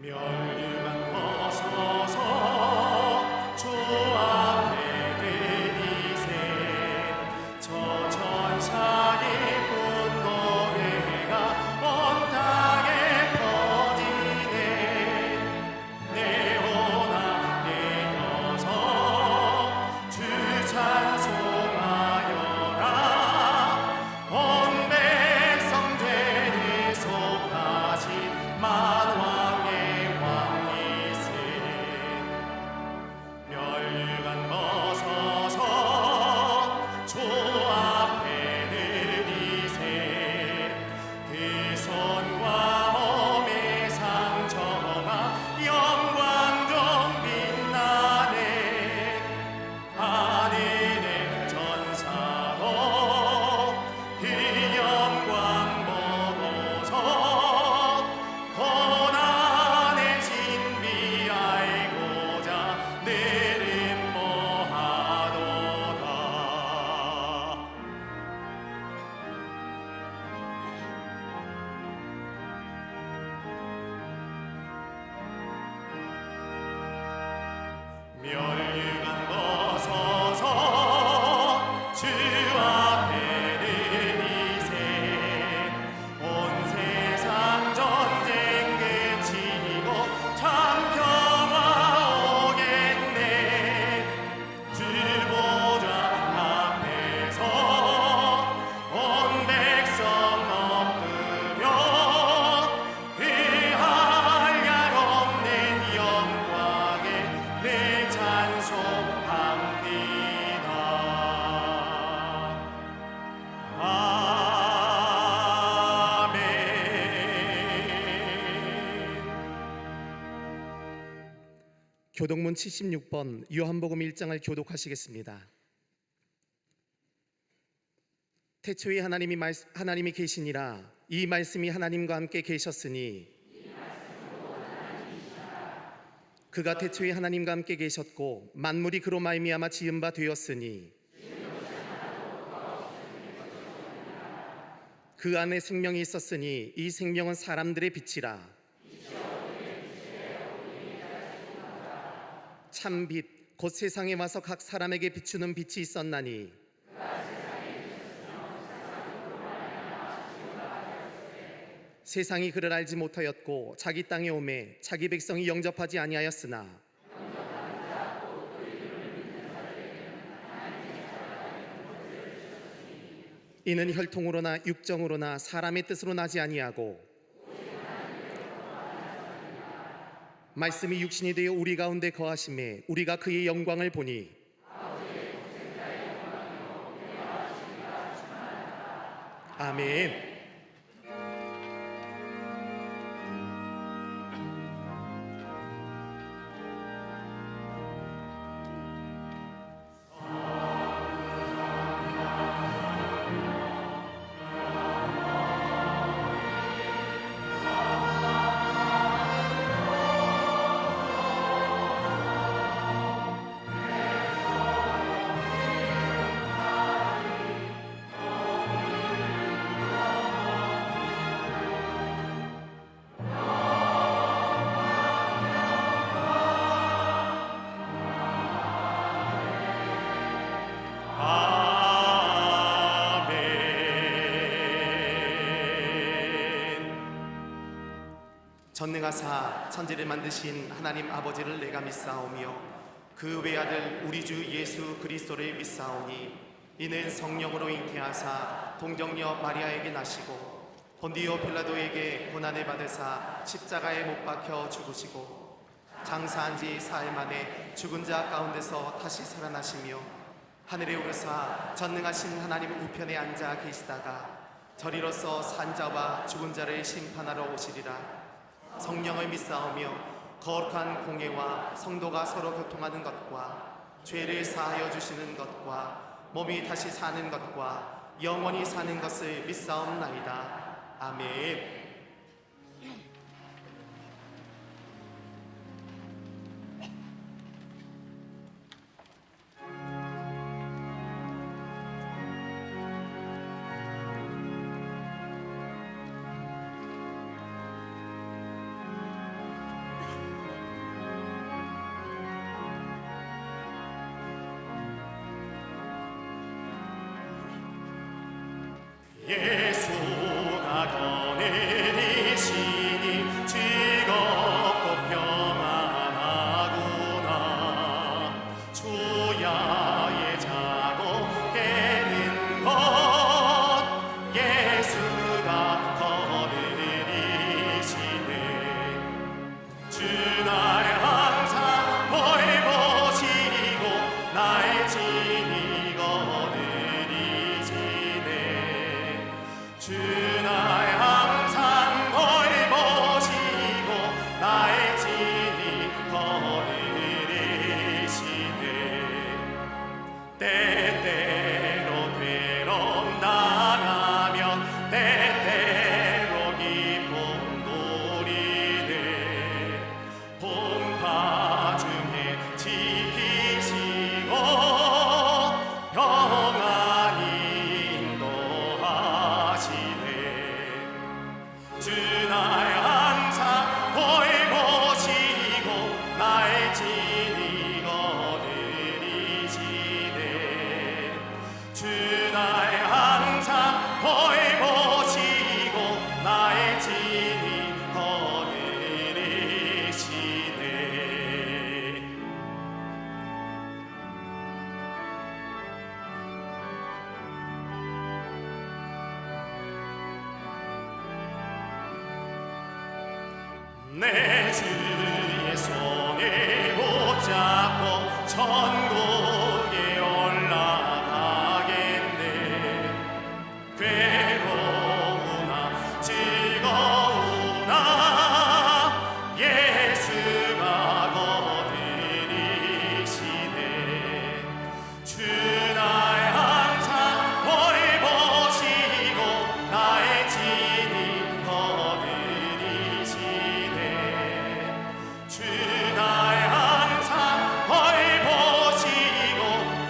멸류관 벗어서 주 앞에 드리세. 저 천사의 분노회가 온 땅에 퍼지네. 내오나 내어서 주 찬송하여라. 온 백성 죄를 속하신 만왕의 왕이세. 멸류관 벗어서 주 앞에 드리세. 그 손과 몸의 상처가 영광 좀 빛나네. 하늘의 전사도 그 영광 보고서 고난의 진비 알고자 내름 모하도다. 멸류관 벗어서 주 앞에 드리세. 온 세상 전쟁 그치고 참 평화 오겠네. 주 보좌 앞에서 온 백성 엎드려 그할 양 없는 영광에 내 찬송합니다. 아멘. 교독문 76번 요한복음 1장을 교독하시겠습니다. 태초에 하나님이 계시니라. 이 말씀이 하나님과 함께 계셨으니 그가 태초에 하나님과 함께 계셨고 만물이 그로 말미암아 지은 바 되었으니 그 안에 생명이 있었으니 이 생명은 사람들의 빛이라. 참빛 곧 세상에 와서 각 사람에게 비추는 빛이 있었나니 세상이 그를 알지 못하였고 자기 땅에 오매 자기 백성이 영접하지 아니하였으나 이는 혈통으로나 육정으로나 사람의 뜻으로 나지 아니하고 말씀이 육신이 되어 우리 가운데 거하심에 우리가 그의 영광을 보니 아멘. 전능하사 천지를 만드신 하나님 아버지를 내가 믿사오며 그 외아들 우리 주 예수 그리스도를 믿사오니 이는 성령으로 잉태하사 동정녀 마리아에게 나시고 본디오 빌라도에게 고난을 받으사 십자가에 못 박혀 죽으시고 장사한 지 사흘 만에 죽은 자 가운데서 다시 살아나시며 하늘에 오르사 전능하신 하나님 우편에 앉아 계시다가 저리로서 산자와 죽은 자를 심판하러 오시리라. 성령을 믿사오며 거룩한 공예와 성도가 서로 교통하는 것과 죄를 사하여 주시는 것과 몸이 다시 사는 것과 영원히 사는 것을 믿사옵나이다. 아멘. 예수가 거느리시니 즐겁고 평안하구나. 주야의 자고 깨는 것 예수가 거느리시네. 주 날 항상 돌보시고 날 친히 거느리시네. 주 날 항상 돌보시고 날 친히 거느리시네. 때때로 괴로움 당하며 때때로 기쁨 누리네. 풍파 중에 지키시고 평안히 인도하시네. 주 날 항상 돌보시고 날 친히 거느리시네. 주 날 항상 돌보시고 날 친히 거느리시네. 내 주의 손을 붙잡고 천국에 올라가겠네. 괴로우나 즐거우나 예수가 거느리시네. 주 날 항상 돌보시고 날 친히 거느리시네. 주 날 항상 돌보시고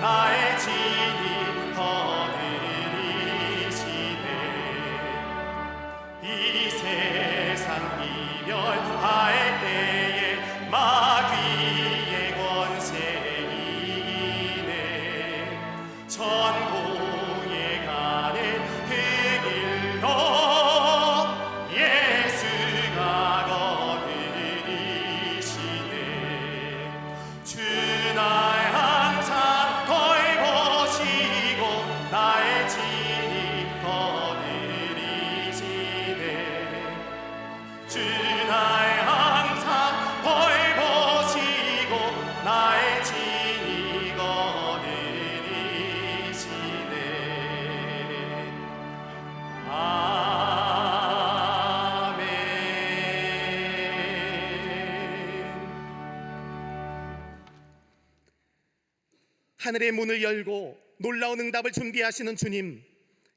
날 친히 거느리시네. 이 세상 이별할 때에 마귀의 권세 이기네. 천국에 가는 그 길로 예수가 거느리시네. 주 날 항상 돌보시고 날 친히 거느리시네. 주 날 항상 돌보시고 날 친히 거느리시네. 아멘. 하늘의 문을 열고 놀라운 응답을 준비하시는 주님,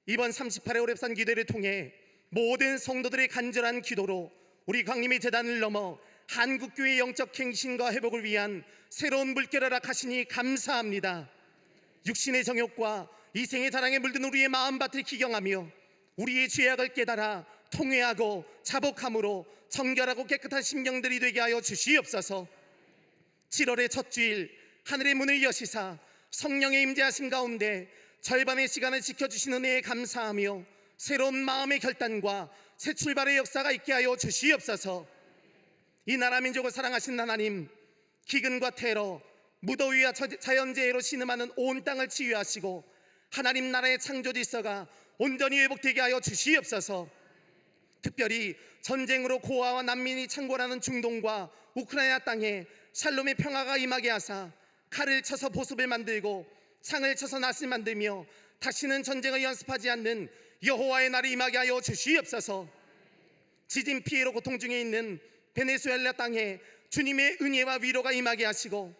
이번 38회 오랩산 기도를 통해 모든 성도들의 간절한 기도로 우리 광림의 재단을 넘어 한국교회의 영적 행신과 회복을 위한 새로운 물결을 허락하시니 감사합니다. 육신의 정욕과 이생의 자랑에 물든 우리의 마음밭을 기경하며 우리의 죄악을 깨달아 통회하고 자복함으로 정결하고 깨끗한 심령들이 되게 하여 주시옵소서. 7월의 첫 주일 하늘의 문을 여시사 성령의 임재하심 가운데 절반의 시간을 지켜주신 은혜에 감사하며 새로운 마음의 결단과 새 출발의 역사가 있게 하여 주시옵소서. 이 나라 민족을 사랑하신 하나님, 기근과 테러, 무더위와 자연재해로 신음하는 온 땅을 치유하시고 하나님 나라의 창조 질서가 온전히 회복되게 하여 주시옵소서. 특별히 전쟁으로 고아와 난민이 창궐하는 중동과 우크라이나 땅에 샬롬의 평화가 임하게 하사 칼을 쳐서 보습을 만들고 창을 쳐서 낫을 만들며 다시는 전쟁을 연습하지 않는 여호와의 날이 임하게 하여 주시옵소서. 지진 피해로 고통 중에 있는 베네수엘라 땅에 주님의 은혜와 위로가 임하게 하시고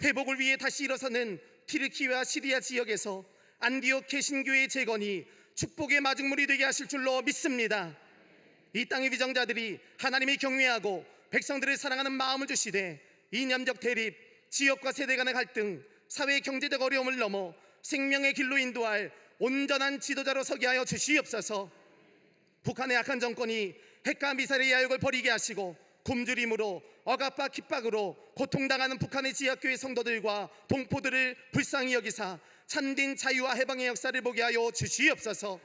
회복을 위해 다시 일어서는 티르키와 시리아 지역에서 안디옥 개신교회의 재건이 축복의 마중물이 되게 하실 줄로 믿습니다. 이 땅의 위정자들이 하나님의 경외하고 백성들을 사랑하는 마음을 주시되 이념적 대립, 지역과 세대 간의 갈등, 사회 경제적 어려움을 넘어 생명의 길로 인도할 온전한 지도자로 서게 하여 주시옵소서. 북한의 악한 정권이 핵과 미사일의 야욕을 버리게 하시고 굶주림으로 억압과 핍박으로 고통당하는 북한의 지하교회 성도들과 동포들을 불쌍히 여기사 참된 자유와 해방의 역사를 보게 하여 주시옵소서.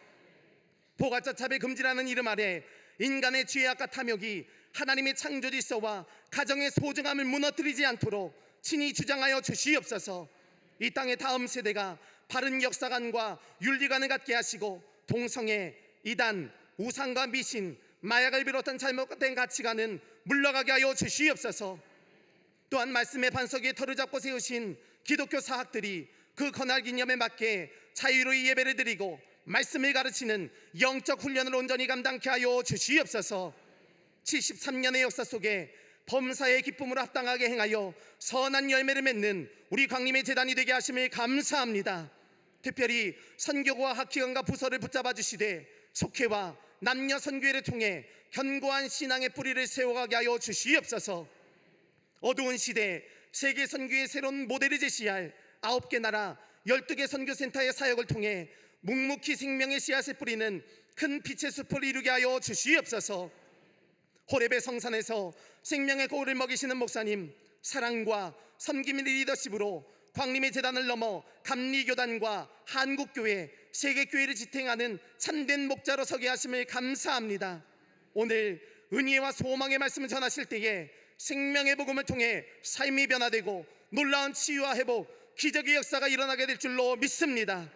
포괄자차별 금지라는 이름 아래 인간의 죄악과 탐욕이 하나님의 창조 질서와 가정의 소중함을 무너뜨리지 않도록 친히 주장하여 주시옵소서. 이 땅의 다음 세대가 바른 역사관과 윤리관을 갖게 하시고 동성애, 이단, 우상과 미신, 마약을 비롯한 잘못된 가치관은 물러가게 하여 주시옵소서. 또한 말씀의 반석 위에 터를 잡고 세우신 기독교 사학들이 그 거날 기념에 맞게 자유로이 예배를 드리고 말씀을 가르치는 영적 훈련을 온전히 감당케 하여 주시옵소서. 73년의 역사 속에 범사의 기쁨으로 합당하게 행하여 선한 열매를 맺는 우리 광림의 재단이 되게 하심을 감사합니다. 특별히 선교구와 학기관과 부서를 붙잡아 주시되 속회와 남녀 선교회를 통해 견고한 신앙의 뿌리를 세워가게 하여 주시옵소서. 어두운 시대 세계 선교의 새로운 모델을 제시할 9개 나라 12개 선교센터의 사역을 통해 묵묵히 생명의 씨앗을 뿌리는 큰 빛의 숲을 이루게 하여 주시옵소서. 호렙의 성산에서 생명의 고울을 먹이시는 목사님, 사랑과 섬김의 리더십으로 광림의 재단을 넘어 감리교단과 한국교회, 세계교회를 지탱하는 참된 목자로 서게 하심을 감사합니다. 오늘 은혜와 소망의 말씀을 전하실 때에 생명의 복음을 통해 삶이 변화되고 놀라운 치유와 회복, 기적의 역사가 일어나게 될 줄로 믿습니다.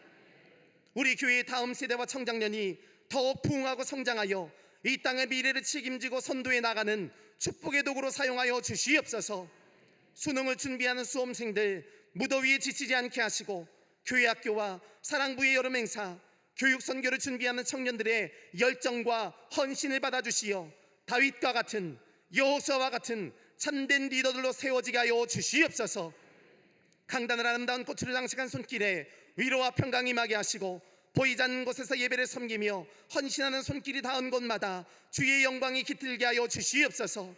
우리 교회의 다음 세대와 청장년이 더욱 부흥하고 성장하여 이 땅의 미래를 책임지고 선도해 나가는 축복의 도구로 사용하여 주시옵소서. 수능을 준비하는 수험생들 무더위에 지치지 않게 하시고 교회 학교와 사랑부의 여름 행사, 교육 선교를 준비하는 청년들의 열정과 헌신을 받아주시어 다윗과 같은, 여호수아와 같은 참된 리더들로 세워지게 하여 주시옵소서. 강단을 아름다운 꽃으로 장식한 손길에 위로와 평강이 임하게 하시고 보이지 않는 곳에서 예배를 섬기며 헌신하는 손길이 닿은 곳마다 주의 영광이 깃들게 하여 주시옵소서.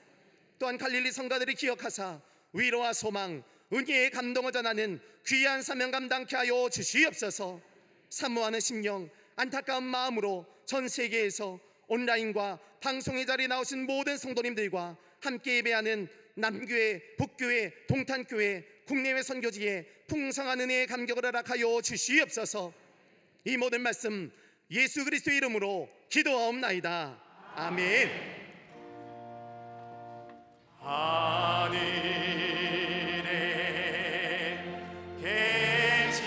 또한 갈릴리 성가들을 기억하사 위로와 소망, 은혜의 감동을 전하는 귀한 사명 감당케 하여 주시옵소서. 사모하는 심령, 안타까운 마음으로 전 세계에서 온라인과 방송의 자리에 나오신 모든 성도님들과 함께 예배하는 남교회, 북교회, 동탄교회, 국내외 선교지에 풍성한 은혜의 감격을 허락하여 주시옵소서. 이 모든 말씀 예수 그리스도의 이름으로 기도하옵나이다. 아멘. 하늘에 계신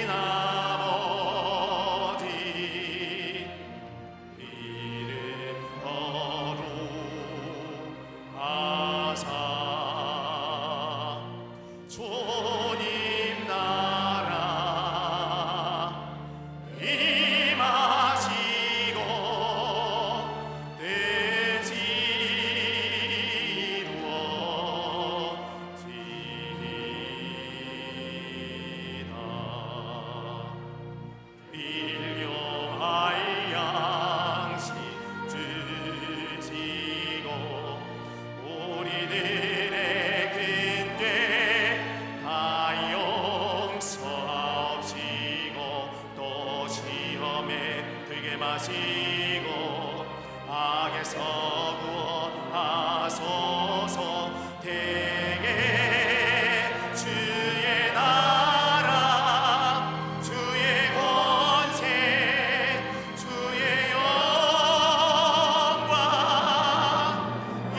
아버지 이름 거룩하사 주님 나라 임하시고 뜻이 이루어지이다. 일용할 양식 주시고 우리들의 근죄 다 용서하옵시고 또 시험에 들게 마시고 악에서 구원하소서. 대개 주의 나라 주의 권세 주의 영광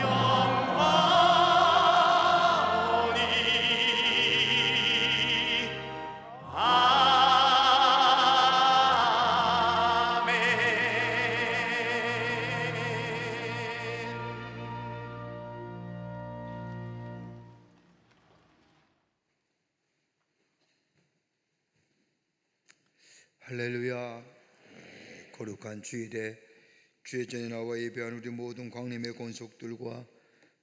영원히 할렐루야. 거룩한 주일에 주의 전에 나와 예배한 우리 모든 광림의 권속들과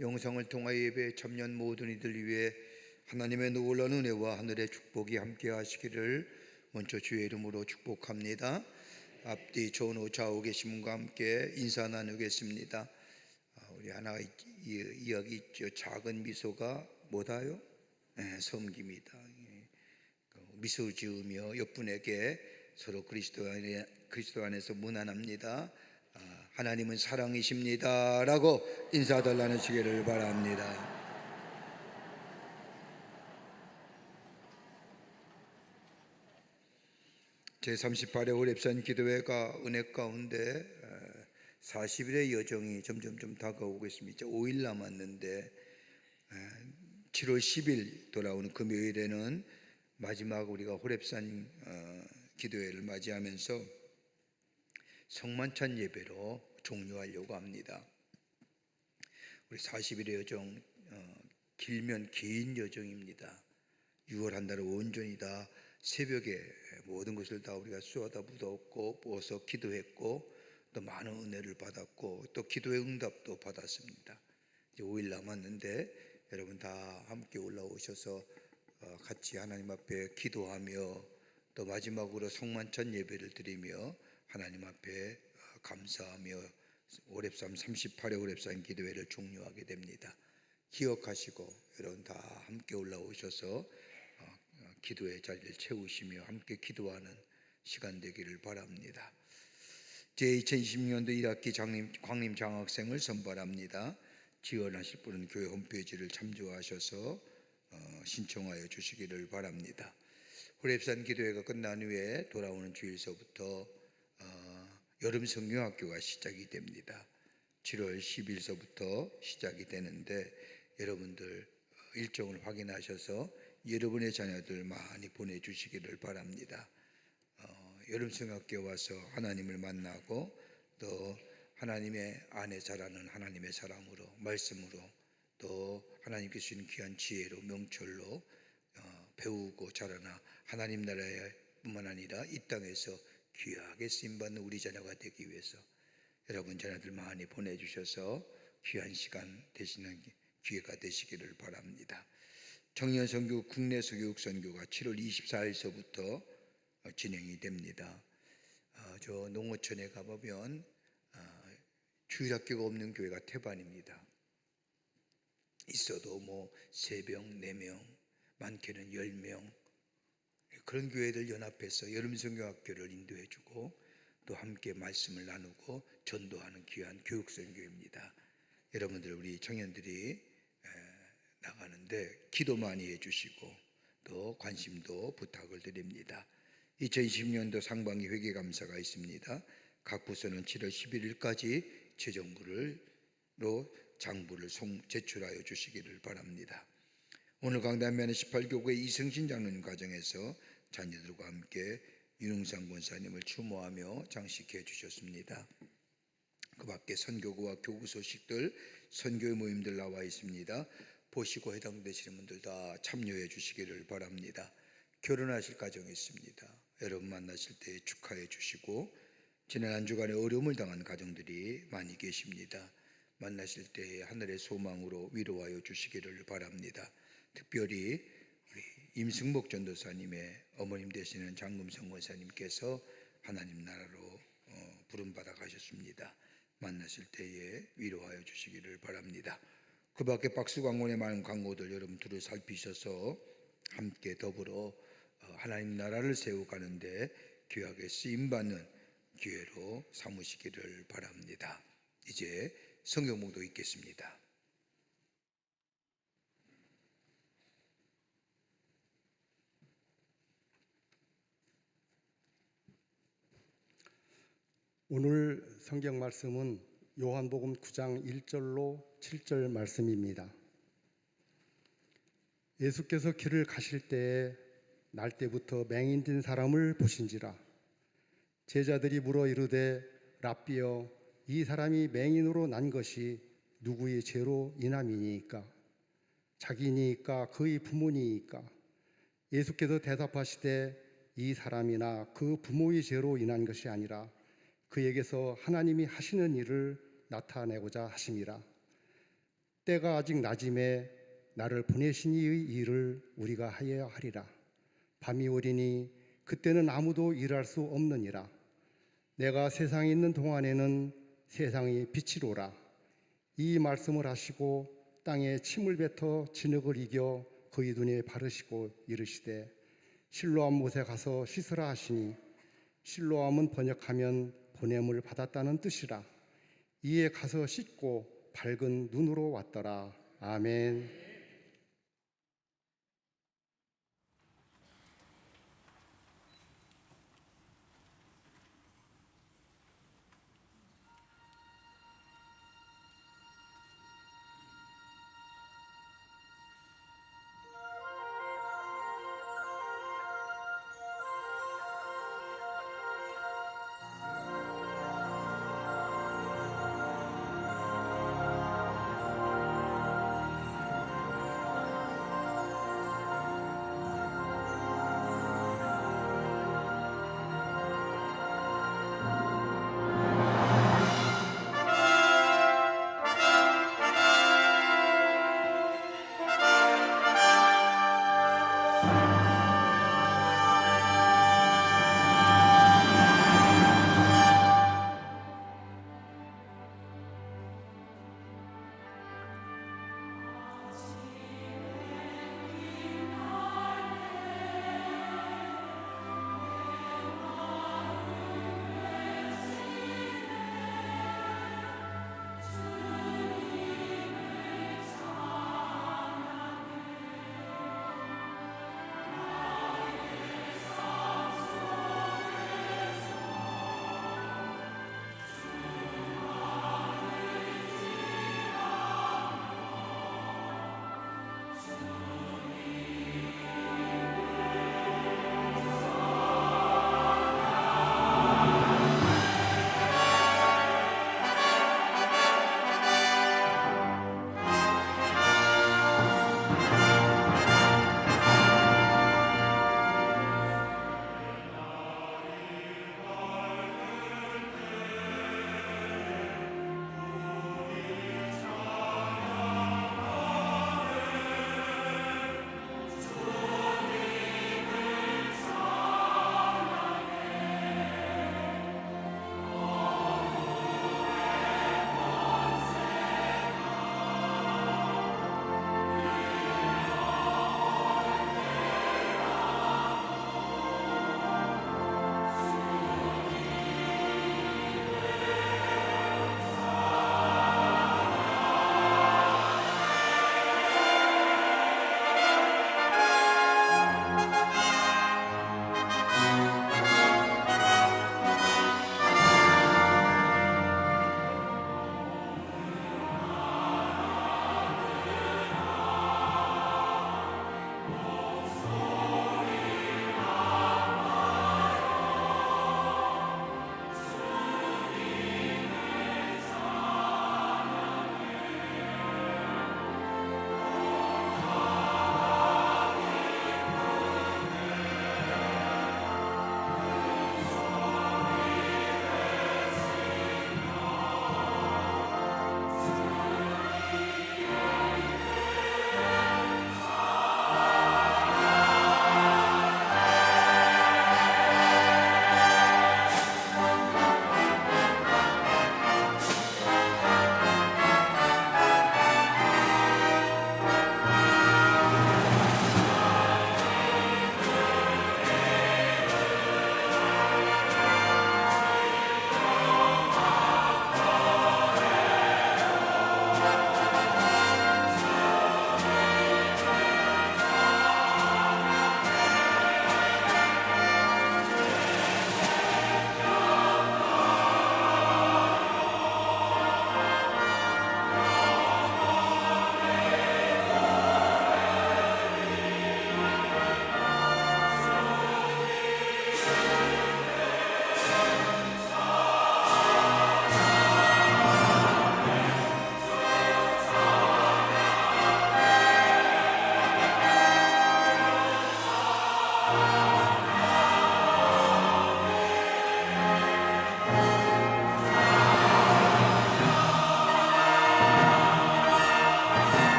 영상을 통하여 예배에 참여한 모든 이들 위해 하나님의 놀라운 은혜와 하늘의 축복이 함께 하시기를 먼저 주의 이름으로 축복합니다. 앞뒤 전후 좌우 계신 분과 함께 인사 나누겠습니다. 우리 하나 이야기 있죠. 작은 미소가 뭐다요? 섬깁니다. 미소 지으며 옆분에게 서로 그리스도 안에서 문안합니다. 하나님은 사랑이십니다 라고 인사들 나누시기를 바랍니다. 제38회 호랩산 기도회가 은혜 가운데 40일의 여정이 점점 좀 다가오고 있습니다. 5일 남았는데 7월 10일 돌아오는 금요일에는 마지막 우리가 호랩산 기도회를 맞이하면서 성만찬 예배로 종료하려고 합니다. 우리 40일의 여정 길면 긴 여정입니다. 6월 한 달을 온전히 다 새벽에 모든 것을 다 우리가 쏟아 붓었고 부어서 기도했고 또 많은 은혜를 받았고 또 기도의 응답도 받았습니다. 이제 5일 남았는데 여러분 다 함께 올라오셔서 같이 하나님 앞에 기도하며 또 마지막으로 성만찬 예배를 드리며 하나님 앞에 감사하며 호랩산 38회 호랩산 기도회를 종료하게 됩니다. 기억하시고 여러분 다 함께 올라오셔서 기도의 자리를 채우시며 함께 기도하는 시간 되기를 바랍니다. 제2020년도 1학기 광림 장학생을 선발합니다. 지원하실 분은 교회 홈페이지를 참조하셔서 신청하여 주시기를 바랍니다. 호랩산 기도회가 끝난 후에 돌아오는 주일서부터 여름 성경학교가 시작이 됩니다. 7월 10일서부터 시작이 되는데 여러분들 일정을 확인하셔서 여러분의 자녀들 많이 보내주시기를 바랍니다. 여름 성경학교 와서 하나님을 만나고 또 하나님의 안에 자라는 하나님의 사랑으로 말씀으로 또 하나님께 주신 귀한 지혜로 명철로 배우고 자라나 하나님 나라에 뿐만 아니라 이 땅에서 귀하게 쓰임받는 우리 자녀가 되기 위해서 여러분 자녀들 많이 보내주셔서 귀한 시간 되시는 기회가 되시기를 바랍니다. 청년선교 국내서교육선교가 7월 24일서부터 진행이 됩니다. 저 농어촌에 가보면 주일학교가 없는 교회가 태반입니다. 있어도 뭐 3명, 4명, 많게는 10명 그런 교회들 연합해서 여름성경학교를 인도해주고 또 함께 말씀을 나누고 전도하는 귀한 교육선교입니다. 여러분들 우리 청년들이 나가는데 기도 많이 해주시고 또 관심도 부탁을 드립니다. 2020년도 상반기 회계감사가 있습니다. 각 부서는 7월 11일까지 재정부로 장부를 제출하여 주시기를 바랍니다. 오늘 강단면은 18교구의 이승신 장로님 가정에서 자녀들과 함께 윤흥상 권사님을 추모하며 장식해 주셨습니다. 그 밖에 선교구와 교구 소식들, 선교의 모임들 나와 있습니다. 보시고 해당되시는 분들 다 참여해 주시기를 바랍니다. 결혼하실 가정이 있습니다. 여러분 만나실 때 축하해 주시고 지난 한 주간에 어려움을 당한 가정들이 많이 계십니다. 만나실 때 하늘의 소망으로 위로하여 주시기를 바랍니다. 특별히 우리 임승복 전도사님의 어머님 되시는 장금성 권사님께서 하나님 나라로 부름받아 가셨습니다. 만나실 때에 위로하여 주시기를 바랍니다. 그 밖에 박수광원의 많은 광고들 여러분 두루 살피셔서 함께 더불어 하나님 나라를 세워가는데 귀하게 쓰임받는 기회로 삼으시기를 바랍니다. 이제 성경봉도 읽겠습니다. 오늘 성경 말씀은 요한복음 9장 1절로 7절 말씀입니다. 예수께서 길을 가실 때에 날 때부터 맹인된 사람을 보신지라. 제자들이 물어 이르되 랍비여 이 사람이 맹인으로 난 것이 누구의 죄로 인함이니이까? 자기니이까 그의 부모니이까? 예수께서 대답하시되 이 사람이나 그 부모의 죄로 인한 것이 아니라 그에게서 하나님이 하시는 일을 나타내고자 하심이라. 때가 아직 낮임에 나를 보내신 이의 일을 우리가 하여야 하리라. 밤이 오리니 그때는 아무도 일할 수 없느니라. 내가 세상에 있는 동안에는 세상의 빛이로라. 이 말씀을 하시고 땅에 침을 뱉어 진흙을 이겨 그의 눈에 바르시고 이르시되 실로암 못에 가서 씻으라 하시니 실로암은 번역하면 보냄을 받았다는 뜻이라. 이에 가서 씻고 밝은 눈으로 왔더라. 아멘.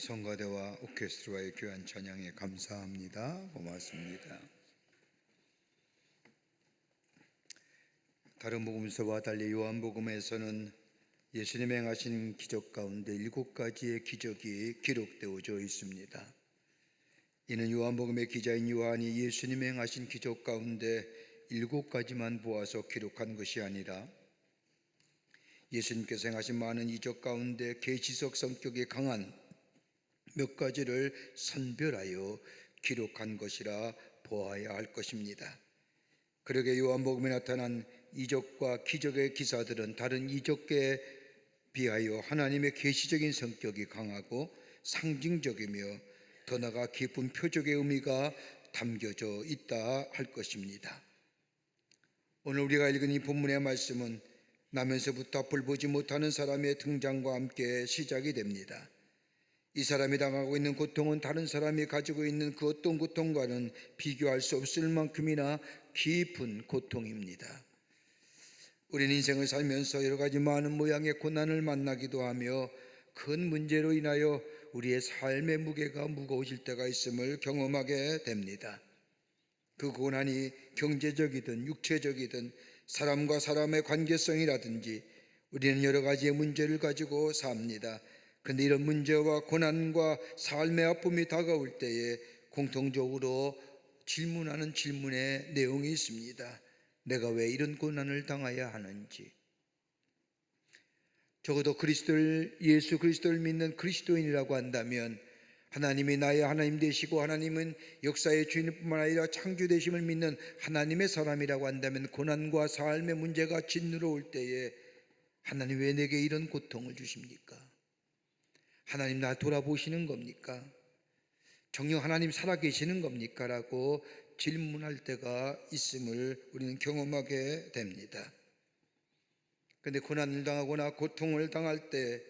성가대와 오케스트라의 귀한 찬양에 감사합니다. 고맙습니다. 다른 복음서와 달리 요한복음에서는 예수님이 행하신 기적 가운데 7가지의 기적이 기록되어져 있습니다. 이는 요한복음의 기자인 요한이 예수님이 행하신 기적 가운데 7가지만 보아서 기록한 것이 아니라 예수님께서 행하신 많은 이적 가운데 계시적 성격이 강한 몇 가지를 선별하여 기록한 것이라 보아야 할 것입니다. 그러게 요한복음에 나타난 이적과 기적의 기사들은 다른 이적에 비하여 하나님의 계시적인 성격이 강하고 상징적이며 더 나아가 깊은 표적의 의미가 담겨져 있다 할 것입니다. 오늘 우리가 읽은 이 본문의 말씀은 나면서부터 앞을 보지 못하는 사람의 등장과 함께 시작이 됩니다. 이 사람이 당하고 있는 고통은 다른 사람이 가지고 있는 그 어떤 고통과는 비교할 수 없을 만큼이나 깊은 고통입니다. 우리는 인생을 살면서 여러 가지 많은 모양의 고난을 만나기도 하며 큰 문제로 인하여 우리의 삶의 무게가 무거워질 때가 있음을 경험하게 됩니다. 그 고난이 경제적이든 육체적이든 사람과 사람의 관계성이라든지 우리는 여러 가지의 문제를 가지고 삽니다. 그런데 이런 문제와 고난과 삶의 아픔이 다가올 때에 공통적으로 질문하는 질문의 내용이 있습니다. 내가 왜 이런 고난을 당해야 하는지. 적어도 예수 그리스도를 믿는 그리스도인이라고 한다면 하나님이 나의 하나님 되시고 하나님은 역사의 주인뿐만 아니라 창조 되심을 믿는 하나님의 사람이라고 한다면 고난과 삶의 문제가 짓누러 올 때에 하나님 왜 내게 이런 고통을 주십니까? 하나님 나 돌아보시는 겁니까? 정녕 하나님 살아계시는 겁니까? 라고 질문할 때가 있음을 우리는 경험하게 됩니다. 그런데 고난을 당하거나 고통을 당할 때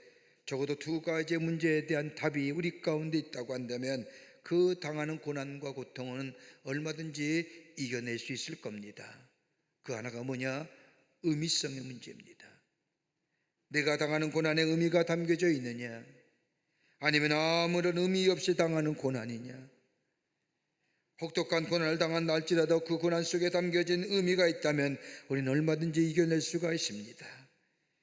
적어도 2가지의 문제에 대한 답이 우리 가운데 있다고 한다면 그 당하는 고난과 고통은 얼마든지 이겨낼 수 있을 겁니다. 그 하나가 뭐냐? 의미성의 문제입니다. 내가 당하는 고난에 의미가 담겨져 있느냐? 아니면 아무런 의미 없이 당하는 고난이냐? 혹독한 고난을 당한다 할지라도 그 고난 속에 담겨진 의미가 있다면 우리는 얼마든지 이겨낼 수가 있습니다.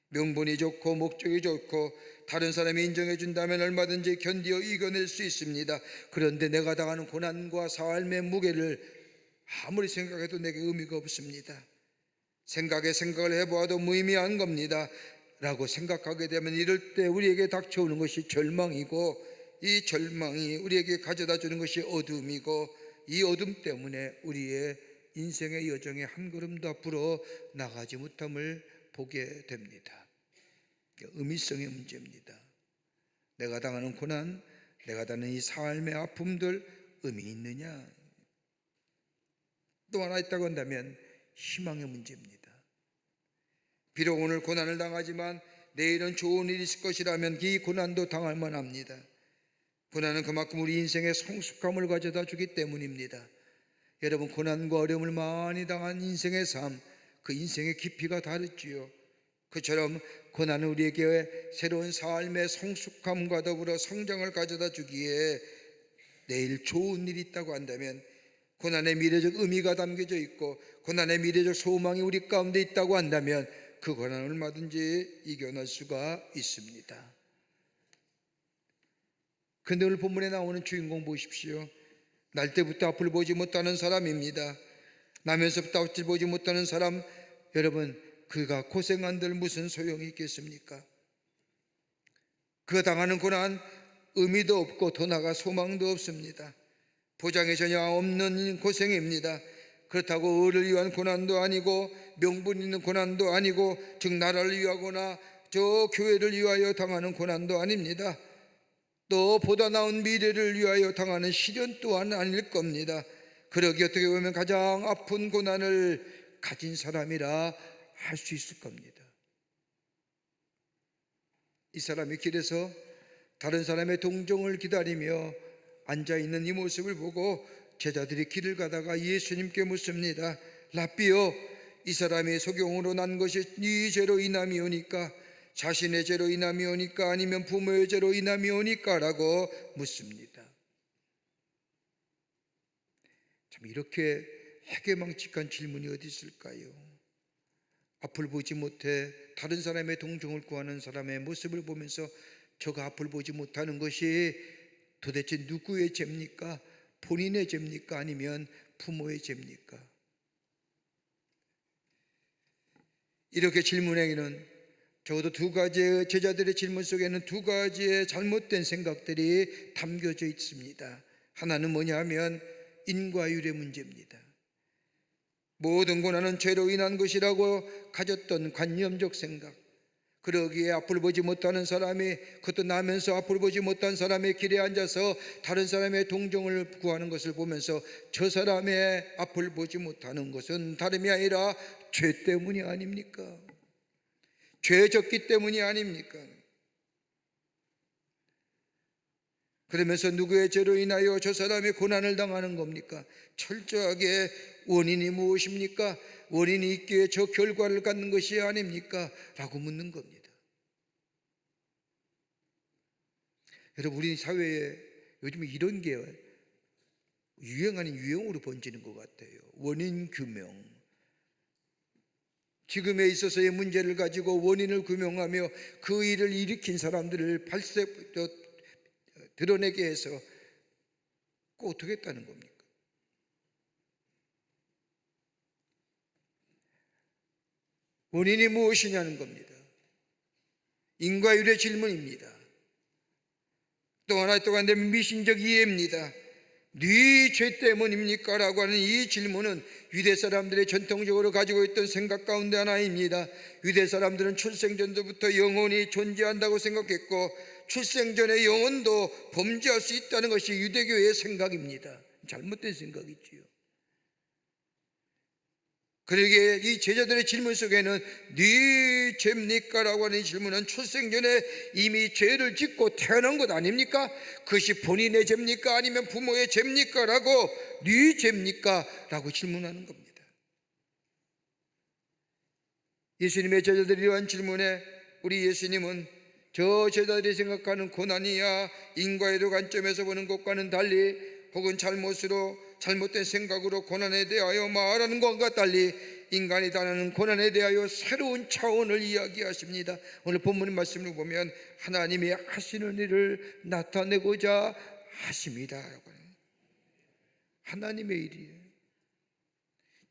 명분이 좋고 목적이 좋고 다른 사람이 인정해 준다면 얼마든지 견디어 이겨낼 수 있습니다. 그런데 내가 당하는 고난과 삶의 무게를 아무리 생각해도 내게 의미가 없습니다. 생각을 해보아도 무의미한 겁니다 라고 생각하게 되면 이럴 때 우리에게 닥쳐오는 것이 절망이고 이 절망이 우리에게 가져다 주는 것이 어둠이고 이 어둠 때문에 우리의 인생의 여정에 한 걸음도 앞으로 나가지 못함을 보게 됩니다. 의미성의 문제입니다. 내가 당하는 고난, 내가 당하는 이 삶의 아픔들 의미 있느냐? 또 하나 있다고 한다면 희망의 문제입니다. 비록 오늘 고난을 당하지만 내일은 좋은 일이 있을 것이라면 이 고난도 당할 만합니다. 고난은 그만큼 우리 인생의 성숙함을 가져다 주기 때문입니다. 여러분, 고난과 어려움을 많이 당한 인생의 삶, 그 인생의 깊이가 다르지요. 그처럼 고난은 우리에게 새로운 삶의 성숙함과 더불어 성장을 가져다 주기에 내일 좋은 일이 있다고 한다면 고난의 미래적 의미가 담겨져 있고 고난의 미래적 소망이 우리 가운데 있다고 한다면 그 고난을 얼마든지 이겨낼 수가 있습니다. 그런데 오늘 본문에 나오는 주인공 보십시오. 날 때부터 앞을 보지 못하는 사람입니다. 나면서부터 앞을 보지 못하는 사람, 여러분, 그가 고생한들 무슨 소용이 있겠습니까? 그가 당하는 고난 의미도 없고 더 나아가 소망도 없습니다. 보장이 전혀 없는 고생입니다. 그렇다고 의를 위한 고난도 아니고 명분 있는 고난도 아니고 즉 나라를 위하거나 저 교회를 위하여 당하는 고난도 아닙니다. 또 보다 나은 미래를 위하여 당하는 시련 또한 아닐 겁니다. 그러기 어떻게 보면 가장 아픈 고난을 가진 사람이라 할 수 있을 겁니다. 이 사람이 길에서 다른 사람의 동정을 기다리며 앉아있는 이 모습을 보고 제자들이 길을 가다가 예수님께 묻습니다. 랍비요, 이 사람이 소경으로 난 것이 네 죄로 인함이오니까 자신의 죄로 인함이 오니까 아니면 부모의 죄로 인함이 오니까? 라고 묻습니다. 참 이렇게 해괴망측한 질문이 어디 있을까요? 앞을 보지 못해 다른 사람의 동정을 구하는 사람의 모습을 보면서 저가 앞을 보지 못하는 것이 도대체 누구의 죄입니까? 본인의 죄입니까? 아니면 부모의 죄입니까? 이렇게 질문에는 적어도 두 가지의 제자들의 질문 속에는 두 가지의 잘못된 생각들이 담겨져 있습니다. 하나는 뭐냐 하면 인과율의 문제입니다. 모든 고난은 죄로 인한 것이라고 가졌던 관념적 생각, 그러기에 앞을 보지 못하는 사람이, 그것도 나면서 앞을 보지 못한 사람의 길에 앉아서 다른 사람의 동정을 구하는 것을 보면서 저 사람의 앞을 보지 못하는 것은 다름이 아니라 죄 때문이 아닙니까? 죄 졌기 때문이 아닙니까? 그러면서 누구의 죄로 인하여 저 사람이 고난을 당하는 겁니까? 철저하게 원인이 무엇입니까? 원인이 있기에 저 결과를 갖는 것이 아닙니까? 라고 묻는 겁니다. 여러분, 우리 사회에 요즘 이런 게 유행 아닌 유행으로 번지는 것 같아요. 원인 규명. 지금에 있어서의 문제를 가지고 원인을 규명하며 그 일을 일으킨 사람들을 드러내게 해서 꼭 어떻게 했다는 겁니까? 원인이 무엇이냐는 겁니다. 인과율의 질문입니다. 또 하나 또한 내 미신적 이해입니다. 네 죄 때문입니까? 라고 하는 이 질문은 유대 사람들의 전통적으로 가지고 있던 생각 가운데 하나입니다. 유대 사람들은 출생 전부터 영혼이 존재한다고 생각했고 출생 전에 영혼도 범죄할 수 있다는 것이 유대교의 생각입니다. 잘못된 생각이지요. 그러기에 이 제자들의 질문 속에는 네 죄입니까? 라고 하는 이 질문은 출생 전에 이미 죄를 짓고 태어난 것 아닙니까? 그것이 본인의 죄입니까? 아니면 부모의 죄입니까? 라고 네 죄입니까? 라고 질문하는 겁니다. 예수님의 제자들이 이러한 질문에 우리 예수님은 저 제자들이 생각하는 고난이야 인과의 관점에서 보는 것과는 달리, 혹은 잘못된 생각으로 고난에 대하여 말하는 것과 달리 인간이 당하는 고난에 대하여 새로운 차원을 이야기하십니다. 오늘 본문 말씀을 보면 하나님이 하시는 일을 나타내고자 하십니다. 하나님의 일이에요.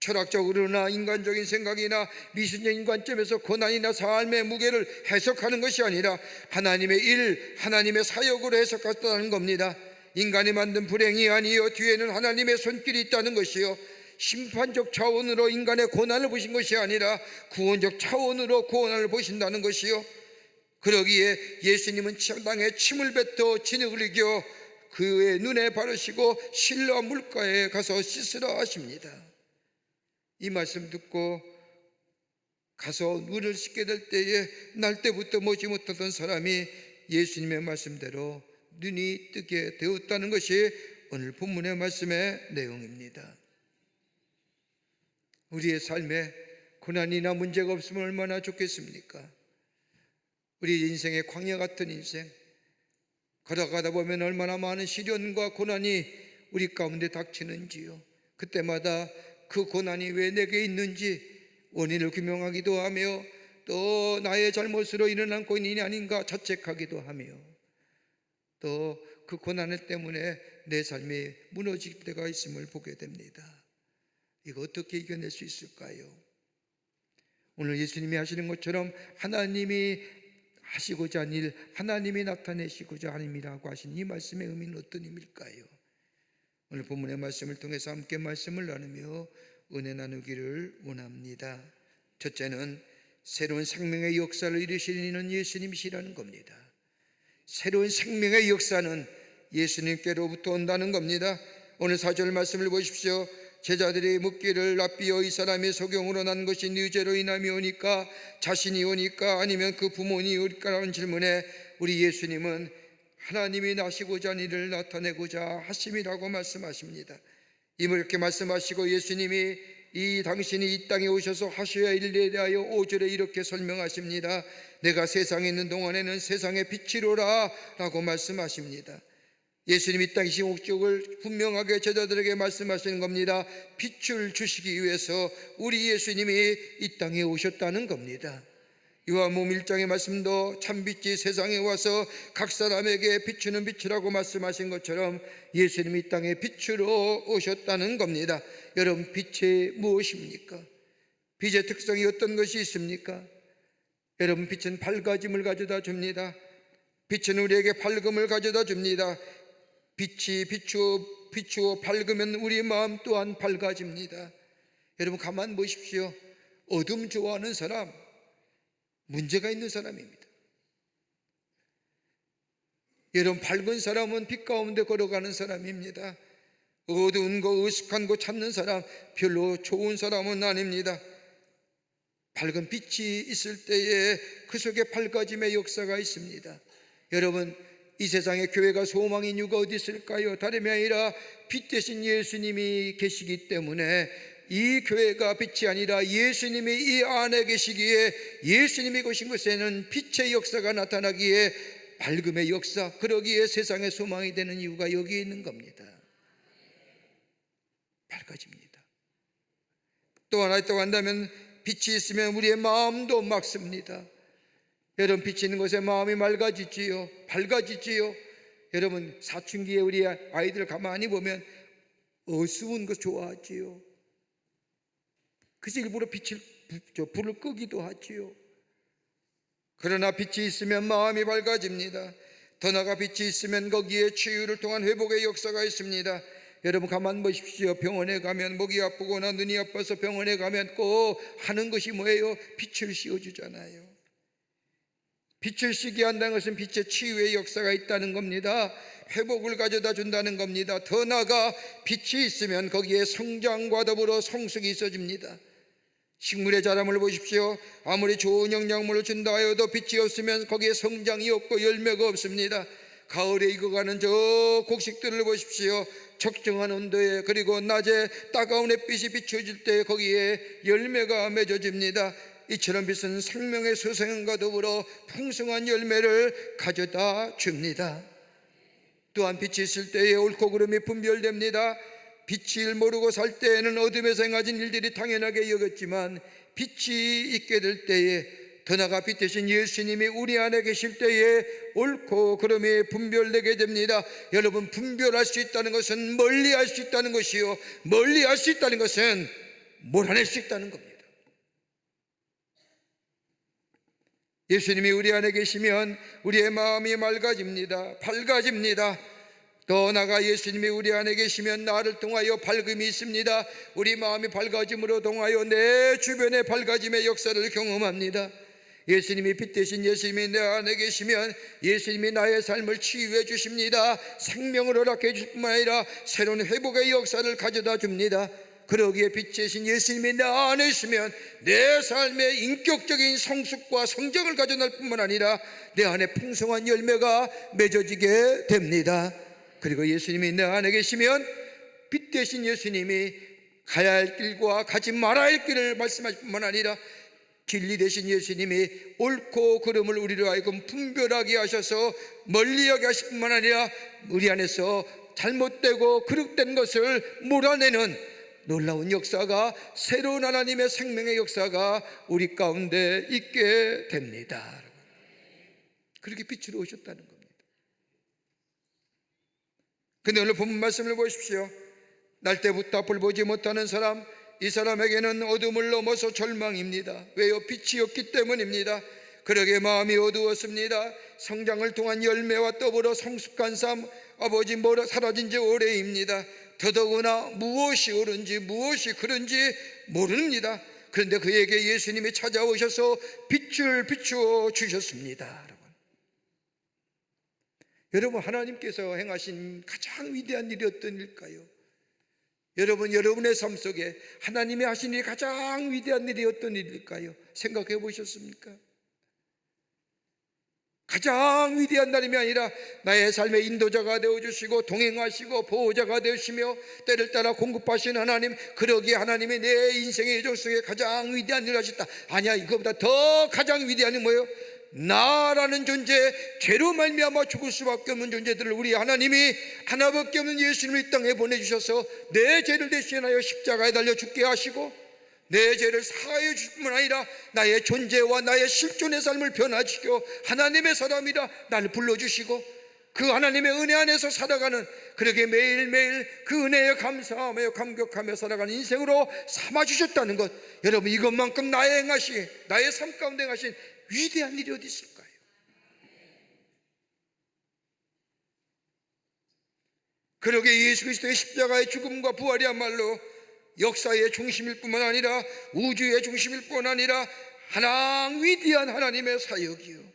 철학적으로나 인간적인 생각이나 미신적인 관점에서 고난이나 삶의 무게를 해석하는 것이 아니라 하나님의 일, 하나님의 사역으로 해석했다는 겁니다. 인간이 만든 불행이 아니요 뒤에는 하나님의 손길이 있다는 것이요, 심판적 차원으로 인간의 고난을 보신 것이 아니라 구원적 차원으로 고난을 보신다는 것이요, 그러기에 예수님은 땅에 침을 뱉어 진흙을 이겨 그의 눈에 바르시고 실로와 물가에 가서 씻으라 하십니다. 이 말씀 듣고 가서 눈을 씻게 될 때에 날 때부터 보지 못하던 사람이 예수님의 말씀대로 눈이 뜨게 되었다는 것이 오늘 본문의 말씀의 내용입니다. 우리의 삶에 고난이나 문제가 없으면 얼마나 좋겠습니까? 우리 인생의 광야 같은 인생, 걸어가다 보면 얼마나 많은 시련과 고난이 우리 가운데 닥치는지요. 그때마다 그 고난이 왜 내게 있는지 원인을 규명하기도 하며 또 나의 잘못으로 일어난 고난이 아닌가 자책하기도 하며 또 그 고난 때문에 내 삶이 무너질 때가 있음을 보게 됩니다. 이거 어떻게 이겨낼 수 있을까요? 오늘 예수님이 하시는 것처럼 하나님이 하시고자 한 일, 하나님이 나타내시고자 하는 일이라고 하신 이 말씀의 의미는 어떤 의미일까요? 오늘 본문의 말씀을 통해서 함께 말씀을 나누며 은혜 나누기를 원합니다. 첫째는 새로운 생명의 역사를 이루시는 예수님이시라는 겁니다. 새로운 생명의 역사는 예수님께로부터 온다는 겁니다. 오늘 4절 말씀을 보십시오. 제자들이 묻기를 랍비여 이 사람이 소경으로 난 것이 네 죄로 인함이 오니까, 자신이 오니까 아니면 그 부모니 오니까라는 질문에 우리 예수님은 하나님이 나시고자 한 일을 나타내고자 하심이라고 말씀하십니다. 이렇게 말씀하시고 예수님이 이 당신이 이 땅에 오셔서 하셔야 할 일에 대하여 5절에 이렇게 설명하십니다. 내가 세상에 있는 동안에는 세상의 빛이로라 라고 말씀하십니다. 예수님이 이 땅에 신 목적을 분명하게 제자들에게 말씀하시는 겁니다. 빛을 주시기 위해서 우리 예수님이 이 땅에 오셨다는 겁니다. 요한복음 1장의 말씀도 참빛이 세상에 와서 각 사람에게 비추는 빛이라고 말씀하신 것처럼 예수님이 이 땅에 빛으로 오셨다는 겁니다. 여러분, 빛이 무엇입니까? 빛의 특성이 어떤 것이 있습니까? 여러분, 빛은 밝아짐을 가져다 줍니다. 빛은 우리에게 밝음을 가져다 줍니다. 빛이 비추어 밝으면 우리 마음 또한 밝아집니다. 여러분, 가만 보십시오. 어둠 좋아하는 사람, 문제가 있는 사람입니다. 여러분, 밝은 사람은 빛 가운데 걸어가는 사람입니다. 어두운 거, 으슥한 거 찾는 사람, 별로 좋은 사람은 아닙니다. 밝은 빛이 있을 때에 그 속에 밝아짐의 역사가 있습니다. 여러분, 이 세상에 교회가 소망인 이유가 어디 있을까요? 다름이 아니라 빛 대신 예수님이 계시기 때문에 이 교회가 빛이 아니라 예수님이 이 안에 계시기에 예수님이 오신 곳에는 빛의 역사가 나타나기에 밝음의 역사, 그러기에 세상의 소망이 되는 이유가 여기에 있는 겁니다. 밝아집니다. 또 하나 있다고 한다면 빛이 있으면 우리의 마음도 맑습니다. 여러분, 빛이 있는 곳에 마음이 맑아지지요, 밝아지지요. 여러분, 사춘기에 우리 아이들 가만히 보면 어두운 거 좋아하지요. 그래서 일부러 불을 끄기도 하지요. 그러나 빛이 있으면 마음이 밝아집니다. 더 나아가 빛이 있으면 거기에 치유를 통한 회복의 역사가 있습니다. 여러분, 가만 보십시오. 병원에 가면 목이 아프거나 눈이 아파서 병원에 가면 꼭 하는 것이 뭐예요? 빛을 씌워주잖아요. 빛을 씌게 한다는 것은 빛의 치유의 역사가 있다는 겁니다. 회복을 가져다 준다는 겁니다. 더 나아가 빛이 있으면 거기에 성장과 더불어 성숙이 있어집니다. 식물의 자람을 보십시오. 아무리 좋은 영양분을 준다 하여도 빛이 없으면 거기에 성장이 없고 열매가 없습니다. 가을에 익어가는 저 곡식들을 보십시오. 적정한 온도에, 그리고 낮에 따가운 햇빛이 비춰질 때 거기에 열매가 맺어집니다. 이처럼 빛은 생명의 소생과 더불어 풍성한 열매를 가져다 줍니다. 또한 빛이 있을 때에 옳고 그름이 분별됩니다. 빛을 모르고 살 때에는 어둠에서 행하진 일들이 당연하게 여겼지만 빛이 있게 될 때에, 더 나아가 빛 대신 예수님이 우리 안에 계실 때에 옳고 그름이 분별되게 됩니다. 여러분, 분별할 수 있다는 것은 멀리할 수 있다는 것이요, 멀리할 수 있다는 것은 몰아낼 수 있다는 겁니다. 예수님이 우리 안에 계시면 우리의 마음이 맑아집니다. 밝아집니다. 더 나아가 예수님이 우리 안에 계시면 나를 통하여 밝음이 있습니다. 우리 마음이 밝아짐으로 통하여 내 주변의 밝아짐의 역사를 경험합니다. 예수님이 빛 대신 예수님이 내 안에 계시면 예수님이 나의 삶을 치유해 주십니다. 생명을 허락해 줄 뿐만 아니라 새로운 회복의 역사를 가져다 줍니다. 그러기에 빛 대신 예수님이 내 안에 있으면 내 삶의 인격적인 성숙과 성장을 가져날 뿐만 아니라 내 안에 풍성한 열매가 맺어지게 됩니다. 그리고 예수님이 내 안에 계시면 빛 대신 예수님이 가야 할 길과 가지 말아야 할 길을 말씀하실 뿐만 아니라 진리 대신 예수님이 옳고 그름을 우리로 하여금 분별하게 하셔서 멀리하게 하실 뿐만 아니라 우리 안에서 잘못되고 그릇된 것을 몰아내는 놀라운 역사가, 새로운 하나님의 생명의 역사가 우리 가운데 있게 됩니다. 그렇게 빛으로 오셨다는 겁니다. 근데 오늘 본문 말씀을 보십시오. 날 때부터 앞을 보지 못하는 사람, 이 사람에게는 어둠을 넘어서 절망입니다. 왜요? 빛이 없기 때문입니다. 그러게 마음이 어두웠습니다. 성장을 통한 열매와 더불어 성숙한 삶, 아버지 뭐라 사라진 지 오래입니다. 더더구나 무엇이 옳은지 무엇이 그른지 모릅니다. 그런데 그에게 예수님이 찾아오셔서 빛을 비추어 주셨습니다. 여러분, 하나님께서 행하신 가장 위대한 일이 어떤 일일까요? 여러분, 여러분의 삶 속에 하나님이 하신 일이 가장 위대한 일이 어떤 일일까요? 생각해 보셨습니까? 가장 위대한 하나님이 아니라 나의 삶의 인도자가 되어주시고 동행하시고 보호자가 되시며 때를 따라 공급하시는 하나님, 그러기에 하나님이 내 인생의 여정 속에 가장 위대한 일을 하셨다. 아니야, 이거보다 더 가장 위대한 게 뭐예요? 나라는 존재, 죄로 말미암아 죽을 수밖에 없는 존재들을 우리 하나님이 하나밖에 없는 예수님을 이 땅에 보내주셔서 내 죄를 대신하여 십자가에 달려 죽게 하시고 내 죄를 사하여 주실 뿐만 아니라 나의 존재와 나의 실존의 삶을 변화시켜 하나님의 사람이라 나를 불러주시고 그 하나님의 은혜 안에서 살아가는, 그렇게 매일매일 그 은혜에 감사하며 감격하며 살아가는 인생으로 삼아주셨다는 것, 여러분, 이것만큼 나의 삶 가운데 행하신 위대한 일이 어디 있을까요? 그러게 예수 그리스도의 십자가의 죽음과 부활이야말로 역사의 중심일 뿐만 아니라 우주의 중심일 뿐만 아니라 가장 위대한 하나님의 사역이요,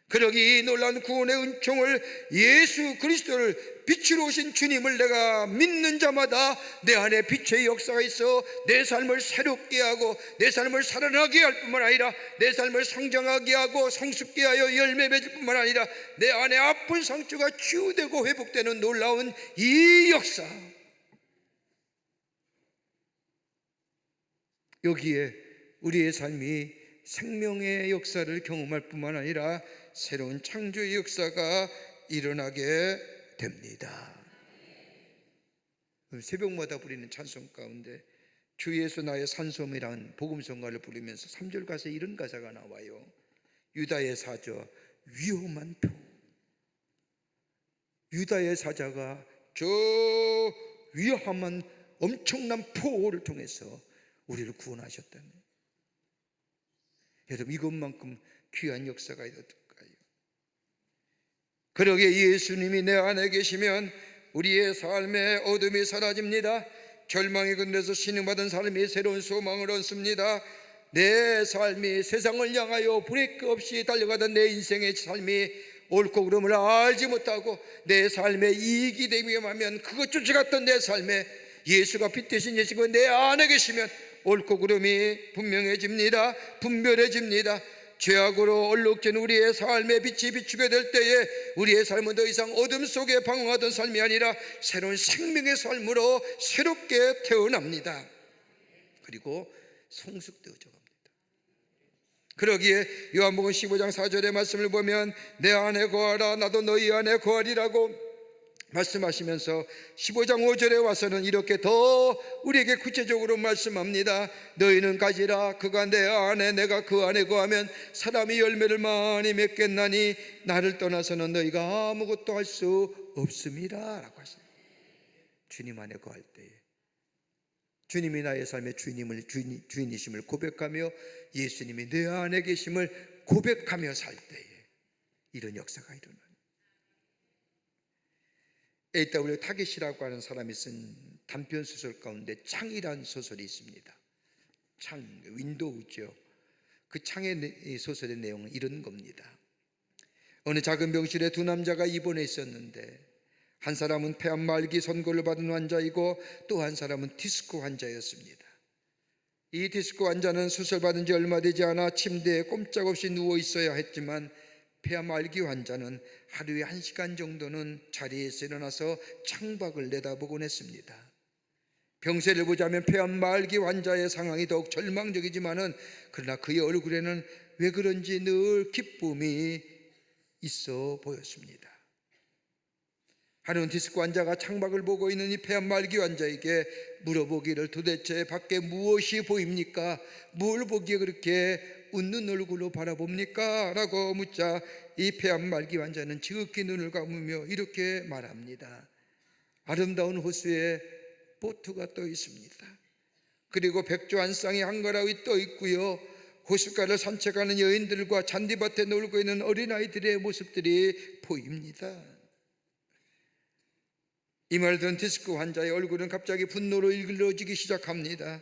그러기 이 놀라운 구원의 은총을, 예수 그리스도를 빛으로 오신 주님을 내가 믿는 자마다 내 안에 빛의 역사가 있어 내 삶을 새롭게 하고 내 삶을 살아나게 할 뿐만 아니라 내 삶을 성장하게 하고 성숙게 하여 열매 맺을 뿐만 아니라 내 안에 아픈 상처가 치유되고 회복되는 놀라운 이 역사, 여기에 우리의 삶이 생명의 역사를 경험할 뿐만 아니라 새로운 창조의 역사가 일어나게 됩니다. 새벽마다 부리는 찬송 가운데 주 예수 나의 산소음이라는 복음성가를 부르면서 3절 가사에 이런 가사가 나와요. 유다의 사자 위험한 표, 유다의 사자가 저 위험한 엄청난 포를 통해서 우리를 구원하셨다는, 여러분, 이것만큼 귀한 역사가 어떨까요? 그러게 예수님이 내 안에 계시면 우리의 삶의 어둠이 사라집니다. 절망의 근데서 신음하던 삶이 새로운 소망을 얻습니다. 내 삶이 세상을 향하여 브레이크 없이 달려가던 내 인생의 삶이 옳고 그름을 알지 못하고 내 삶에 이익이 되기만 하면 그것 쫓아갔던 내 삶에 예수가 빛 대신 예수가 내 안에 계시면 옳고 그름이 분명해집니다. 분별해집니다. 죄악으로 얼룩진 우리의 삶에 빛이 비추게 될 때에 우리의 삶은 더 이상 어둠 속에 방황하던 삶이 아니라 새로운 생명의 삶으로 새롭게 태어납니다. 그리고 성숙되어져 갑니다. 그러기에 요한복음 15장 4절의 말씀을 보면 내 안에 거하라 나도 너희 안에 거하리라고 말씀하시면서 15장 5절에 와서는 이렇게 더 우리에게 구체적으로 말씀합니다. 너희는 가지라 그가 내 안에 내가 그 안에 거하면 사람이 열매를 많이 맺겠나니 나를 떠나서는 너희가 아무것도 할 수 없습니다 라고 하십니다. 주님 안에 거할 때에 주님이 나의 삶의 주인이심을 고백하며 예수님이 내 안에 계심을 고백하며 살 때에 이런 역사가 일어나요. A.W. 타겟이라고 하는 사람이 쓴 단편 소설 가운데 창이라는 소설이 있습니다. 창, 윈도우죠. 그 창의 소설의 내용은 이런 겁니다. 어느 작은 병실에 두 남자가 입원해 있었는데 한 사람은 폐암 말기 선고를 받은 환자이고 또 한 사람은 디스크 환자였습니다. 이 디스크 환자는 수술받은 지 얼마 되지 않아 침대에 꼼짝없이 누워 있어야 했지만 폐암 말기 환자는 하루에 1시간 정도는 자리에서 일어나서 창밖을 내다보곤 했습니다. 병세를 보자면 폐암 말기 환자의 상황이 더욱 절망적이지만은 그러나 그의 얼굴에는 왜 그런지 늘 기쁨이 있어 보였습니다. 하루는 디스크 환자가 창밖을 보고 있는 이 폐암 말기 환자에게 물어보기를 도대체 밖에 무엇이 보입니까? 뭘 보기에 그렇게 웃는 얼굴로 바라봅니까? 라고 묻자 이 폐암 말기 환자는 지극히 눈을 감으며 이렇게 말합니다. 아름다운 호수에 보트가 떠 있습니다. 그리고 백조 한 쌍이 한가라위 떠 있고요. 호숫가를 산책하는 여인들과 잔디밭에 놀고 있는 어린아이들의 모습들이 보입니다. 이 말을 들은 디스크 환자의 얼굴은 갑자기 분노로 일그러지기 시작합니다.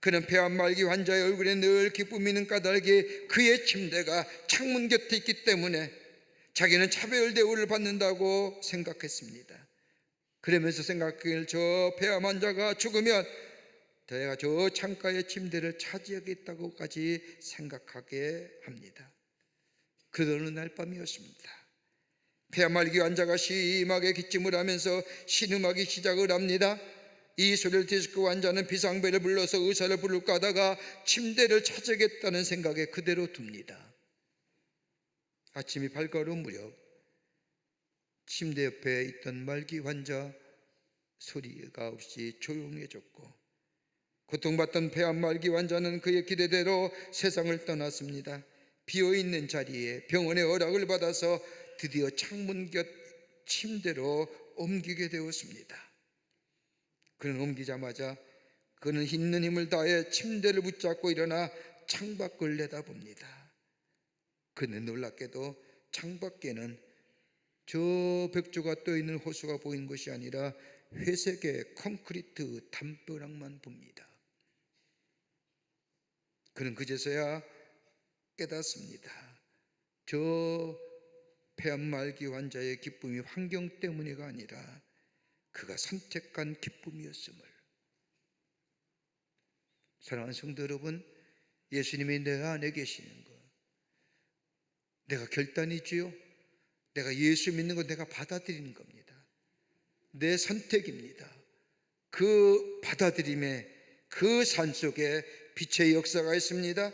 그는 폐암 말기 환자의 얼굴에 늘 기쁨이 있는 까닭에 그의 침대가 창문 곁에 있기 때문에 자기는 차별 대우를 받는다고 생각했습니다. 그러면서 생각하길 저 폐암 환자가 죽으면 내가 저 창가의 침대를 차지하겠다고까지 생각하게 합니다. 그 어느 날 밤이었습니다. 폐암말기 환자가 심하게 기침을 하면서 신음하기 시작을 합니다. 이 소리를 들은 그 환자는 비상벨을 불러서 의사를 부를까 하다가 침대를 찾아야겠다는 생각에 그대로 둡니다. 아침이 밝아오른 무렵 침대 옆에 있던 말기 환자 소리가 없이 조용해졌고, 고통받던 폐암 말기 환자는 그의 기대대로 세상을 떠났습니다. 비어있는 자리에 병원의 허락을 받아서 드디어 창문 곁 침대로 옮기게 되었습니다. 그는 옮기자마자 그는 있는 힘을 다해 침대를 붙잡고 일어나 창밖을 내다봅니다. 그는 놀랍게도 창밖에는 저 벽조가 떠있는 호수가 보이는 것이 아니라 회색의 콘크리트 담벼락만 봅니다. 그는 그제서야 깨닫습니다. 저 폐암 말기 환자의 기쁨이 환경 때문이가 아니라 그가 선택한 기쁨이었음을. 사랑하는 성도 여러분, 예수님이 내 안에 계시는 것, 내가 결단이지요. 내가 예수 믿는 것 내가 받아들이는 겁니다. 내 선택입니다. 그 받아들임에 그 산속에 빛의 역사가 있습니다.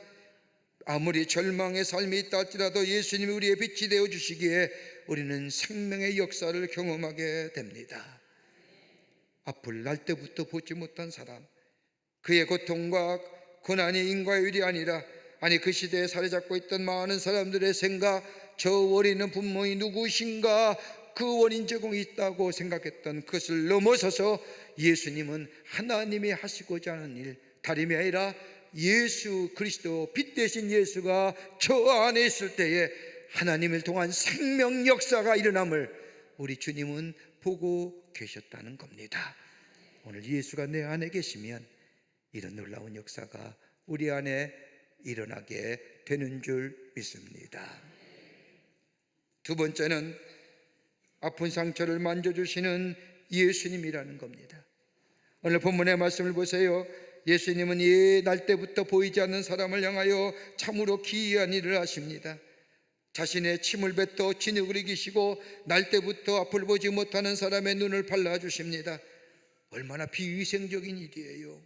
아무리 절망의 삶이 있다 할지라도 예수님이 우리의 빛이 되어 주시기에 우리는 생명의 역사를 경험하게 됩니다. 앞을 날 때부터 보지 못한 사람, 그의 고통과 고난이 인과의 일이 아니라 그 시대에 사로잡고 있던 많은 사람들의 생각, 저 원인은 분명히 누구신가, 그 원인 제공이 있다고 생각했던 그것을 넘어서서 예수님은 하나님이 하시고자 하는 일, 다름이 아니라 예수 그리스도 빛 대신 예수가 저 안에 있을 때에 하나님을 통한 생명 역사가 일어남을 우리 주님은 보고 계셨다는 겁니다. 오늘 예수가 내 안에 계시면 이런 놀라운 역사가 우리 안에 일어나게 되는 줄 믿습니다. 두 번째는 아픈 상처를 만져주시는 예수님이라는 겁니다. 오늘 본문의 말씀을 보세요. 예수님은 날 때부터 보이지 않는 사람을 향하여 참으로 기이한 일을 하십니다. 자신의 침을 뱉어 진흙을 이기시고 날 때부터 앞을 보지 못하는 사람의 눈을 발라주십니다. 얼마나 비위생적인 일이에요.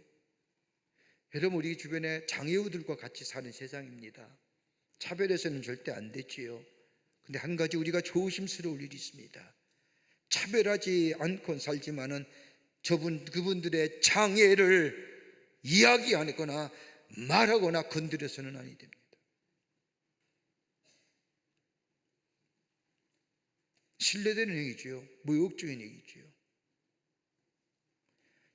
여러분, 우리 주변에 장애우들과 같이 사는 세상입니다. 차별해서는 절대 안 되지요. 근데 한 가지 우리가 조심스러울 일이 있습니다. 차별하지 않고 살지만은 그분들의 장애를 이야기하거나 말하거나 건드려서는 아니 됩니다. 신뢰되는 얘기지요. 모욕적인 얘기지요.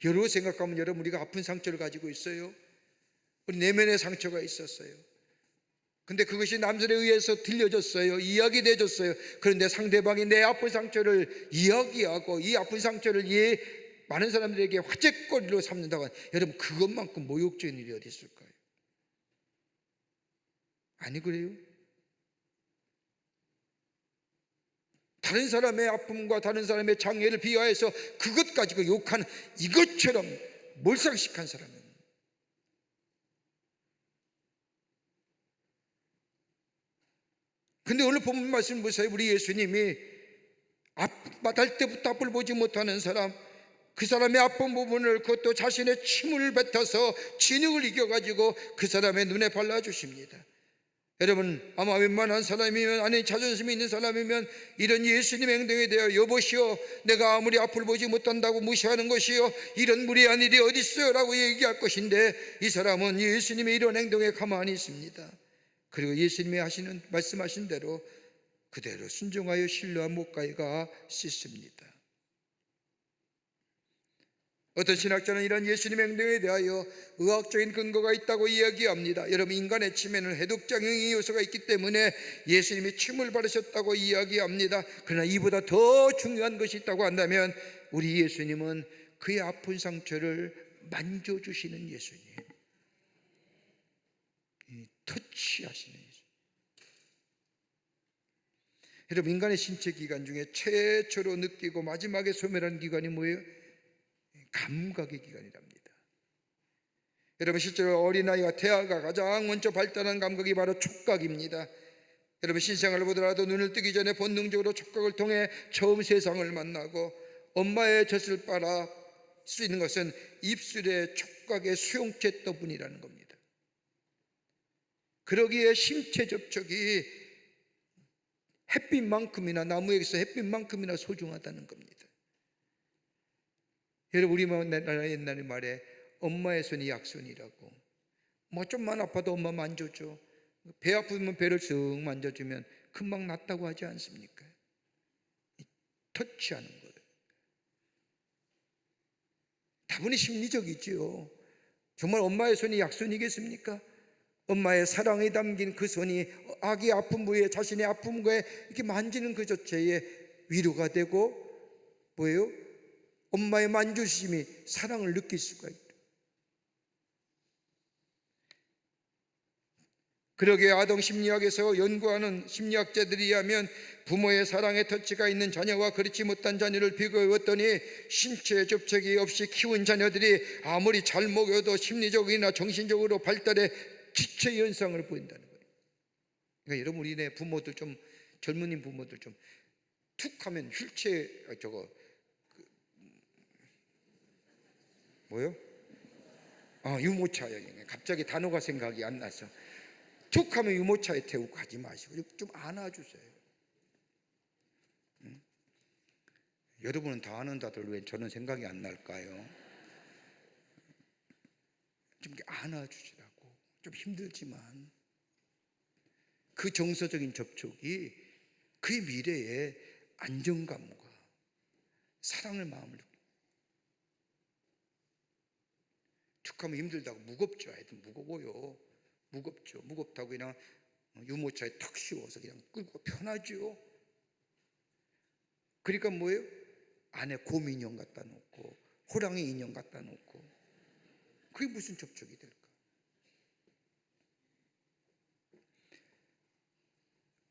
여러 생각하면 여러분, 우리가 아픈 상처를 가지고 있어요. 우리 내면의 상처가 있었어요. 근데 그것이 남들에 의해서 들려졌어요. 이야기돼줬어요. 그런데 상대방이 내 아픈 상처를 이야기하고 이 아픈 상처를 많은 사람들에게 화제거리로 삼는다고 하면, 여러분, 그것만큼 모욕적인 일이 어디 있을까요? 아니, 그래요? 다른 사람의 아픔과 다른 사람의 장애를 비하해서 그것 가지고 욕하는, 이것처럼 몰상식한 사람은, 근데 오늘 본문 말씀 보세요. 우리 예수님이 날 때부터 앞을 보지 못하는 사람, 그 사람의 아픈 부분을, 그것도 자신의 침을 뱉어서 진흙을 이겨가지고 그 사람의 눈에 발라주십니다. 여러분, 아마 웬만한 사람이면, 자존심이 있는 사람이면 이런 예수님의 행동에 대하여 여보시오, 내가 아무리 앞을 보지 못한다고 무시하는 것이요, 이런 무례한 일이 어디 있어요? 라고 얘기할 것인데, 이 사람은 예수님의 이런 행동에 가만히 있습니다. 그리고 예수님이 말씀하신 대로 그대로 순종하여 신뢰한 못가이가 씻습니다. 어떤 신학자는 이런 예수님의 행동에 대하여 의학적인 근거가 있다고 이야기합니다. 여러분, 인간의 침에는 해독작용의 요소가 있기 때문에 예수님이 침을 바르셨다고 이야기합니다. 그러나 이보다 더 중요한 것이 있다고 한다면 우리 예수님은 그의 아픈 상처를 만져주시는 예수님, 터치하시는 예수님. 여러분, 인간의 신체 기관 중에 최초로 느끼고 마지막에 소멸하는 기관이 뭐예요? 감각의 기관이랍니다. 여러분, 실제로 어린아이와 태아가 가장 먼저 발달한 감각이 바로 촉각입니다. 여러분, 신생아를 보더라도 눈을 뜨기 전에 본능적으로 촉각을 통해 처음 세상을 만나고 엄마의 젖을 빨아 수 있는 것은 입술의 촉각의 수용체 때문이라는 겁니다. 그러기에 신체 접촉이 햇빛만큼이나, 나무에게서 햇빛만큼이나 소중하다는 겁니다. 여러분, 우리 옛날에 말에 엄마의 손이 약손이라고. 뭐 좀만 아파도 엄마 만져줘. 배 아프면 배를 쓱 만져주면 금방 낫다고 하지 않습니까? 터치하는 거예요. 다분히 심리적이지요. 정말 엄마의 손이 약손이겠습니까? 엄마의 사랑이 담긴 그 손이 아기 아픈 부위에, 자신의 아픈 거에 이렇게 만지는 그 자체에 위로가 되고 뭐예요? 엄마의 만져주심이 사랑을 느낄 수가 있다. 그러기에 아동 심리학에서 연구하는 심리학자들에 의하면 부모의 사랑의 터치가 있는 자녀와 그렇지 못한 자녀를 비교해 봤더니 신체 접촉이 없이 키운 자녀들이 아무리 잘 먹여도 심리적이나 정신적으로 발달에 지체 현상을 보인다는 거예요. 그러니까 여러분, 우리네 부모들 좀, 젊은이 부모들 좀 툭 하면 휠체어 뭐요? 유모차요. 갑자기 단어가 생각이 안 나서. 툭 하면 유모차에 태우고 가지 마시고 좀 안아주세요. 여러분은 다 아는다들 왜 저는 생각이 안 날까요? 좀 이렇게 안아주시라고. 좀 힘들지만 그 정서적인 접촉이 그의 미래에 안정감과 사랑을 마음을 툭하면 힘들다고 무겁죠. 하여튼 무거워요. 무겁죠. 무겁다고 그냥 유모차에 탁 씌워서 그냥 끌고 편하죠. 그러니까 뭐예요? 안에 곰 인형 갖다 놓고 호랑이 인형 갖다 놓고 그게 무슨 접촉이 될까?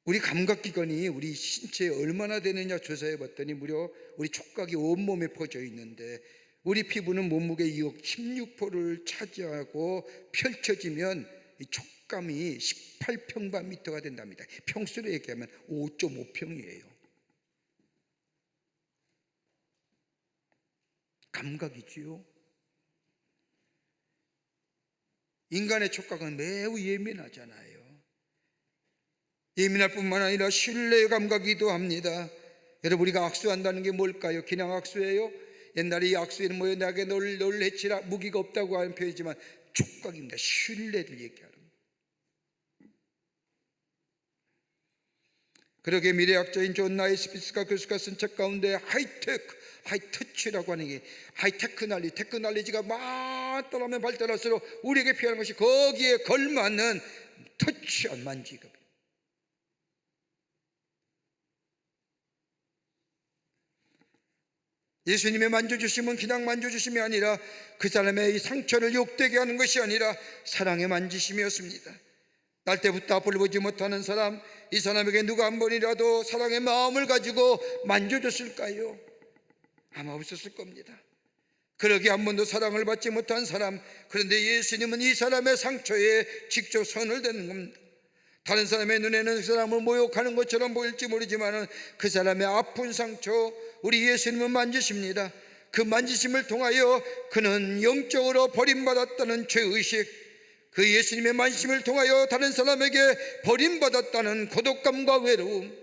우리 감각기관이 우리 신체에 얼마나 되느냐 조사해 봤더니 무려 우리 촉각이 온몸에 퍼져 있는데 우리 피부는 몸무게 2억 16%를 차지하고 펼쳐지면 이 촉감이 18평방미터가 된답니다. 평수로 얘기하면 5.5평이에요. 감각이지요. 인간의 촉각은 매우 예민하잖아요. 예민할 뿐만 아니라 신뢰의 감각이기도 합니다. 여러분, 우리가 악수한다는 게 뭘까요? 그냥 악수예요? 옛날에 이 악수에는 뭐예요? 나에게 너를 해치라 무기가 없다고 하는 표현이지만 촉각입니다. 신뢰를 얘기하는 거예요. 그러게 미래학자인 존 나이스피스가 교수가 쓴 책 가운데 하이터치라고 하는 게 테크놀로지가 발달하면 발달할수록 우리에게 필요한 것이 거기에 걸맞는 터치한 만지가. 예수님의 만져주심은 그냥 만져주심이 아니라 그 사람의 이 상처를 욕되게 하는 것이 아니라 사랑의 만지심이었습니다. 날 때부터 앞을 보지 못하는 사람, 이 사람에게 누가 한 번이라도 사랑의 마음을 가지고 만져줬을까요? 아마 없었을 겁니다. 그러기에 한 번도 사랑을 받지 못한 사람, 그런데 예수님은 이 사람의 상처에 직접 손을 대는 겁니다. 다른 사람의 눈에는 그 사람을 모욕하는 것처럼 보일지 모르지만 그 사람의 아픈 상처 우리 예수님은 만지십니다. 그 만지심을 통하여 그는 영적으로 버림받았다는 죄의식, 그 예수님의 만지심을 통하여 다른 사람에게 버림받았다는 고독감과 외로움,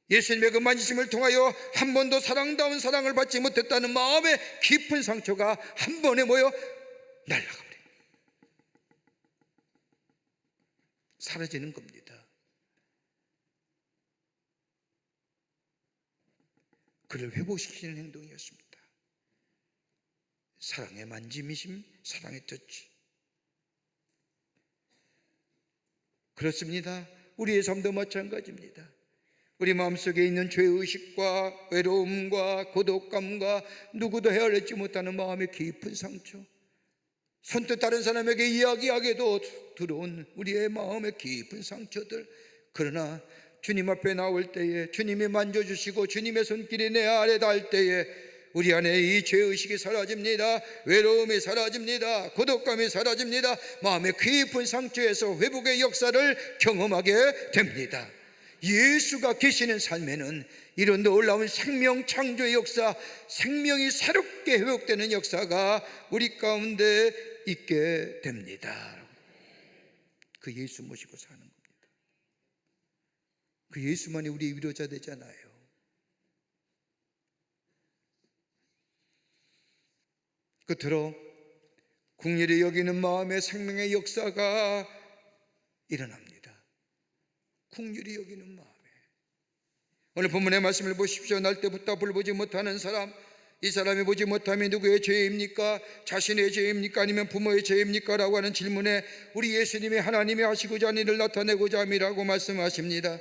예수님의 그 만지심을 통하여 한 번도 사랑다운 사랑을 받지 못했다는 마음의 깊은 상처가 한 번에 모여 날아가 버립니다. 사라지는 겁니다. 그를 회복시키는 행동이었습니다. 사랑의 만짐이심, 사랑의 터치. 그렇습니다. 우리의 삶도 마찬가지입니다. 우리 마음속에 있는 죄의식과 외로움과 고독감과 누구도 헤아리지 못하는 마음의 깊은 상처, 선뜻 다른 사람에게 이야기하게도 들어온 우리의 마음의 깊은 상처들, 그러나 주님 앞에 나올 때에 주님이 만져주시고 주님의 손길이 내 아래 닿을 때에 우리 안에 이 죄의식이 사라집니다. 외로움이 사라집니다. 고독감이 사라집니다. 마음의 깊은 상처에서 회복의 역사를 경험하게 됩니다. 예수가 계시는 삶에는 이런 놀라운 생명 창조의 역사, 생명이 새롭게 회복되는 역사가 우리 가운데 있게 됩니다. 그 예수 모시고 사는 겁니다. 그 예수만이 우리의 위로자 되잖아요. 끝으로 긍휼히 여기는 마음의 생명의 역사가 일어납니다. 긍휼히 여기는 마음에. 오늘 본문의 말씀을 보십시오. 날 때부터 앞을 보지 못하는 사람, 이 사람이 보지 못함이 누구의 죄입니까? 자신의 죄입니까? 아니면 부모의 죄입니까? 라고 하는 질문에 우리 예수님이 하나님이 하시고자 하는 일을 나타내고자 함이라고 말씀하십니다.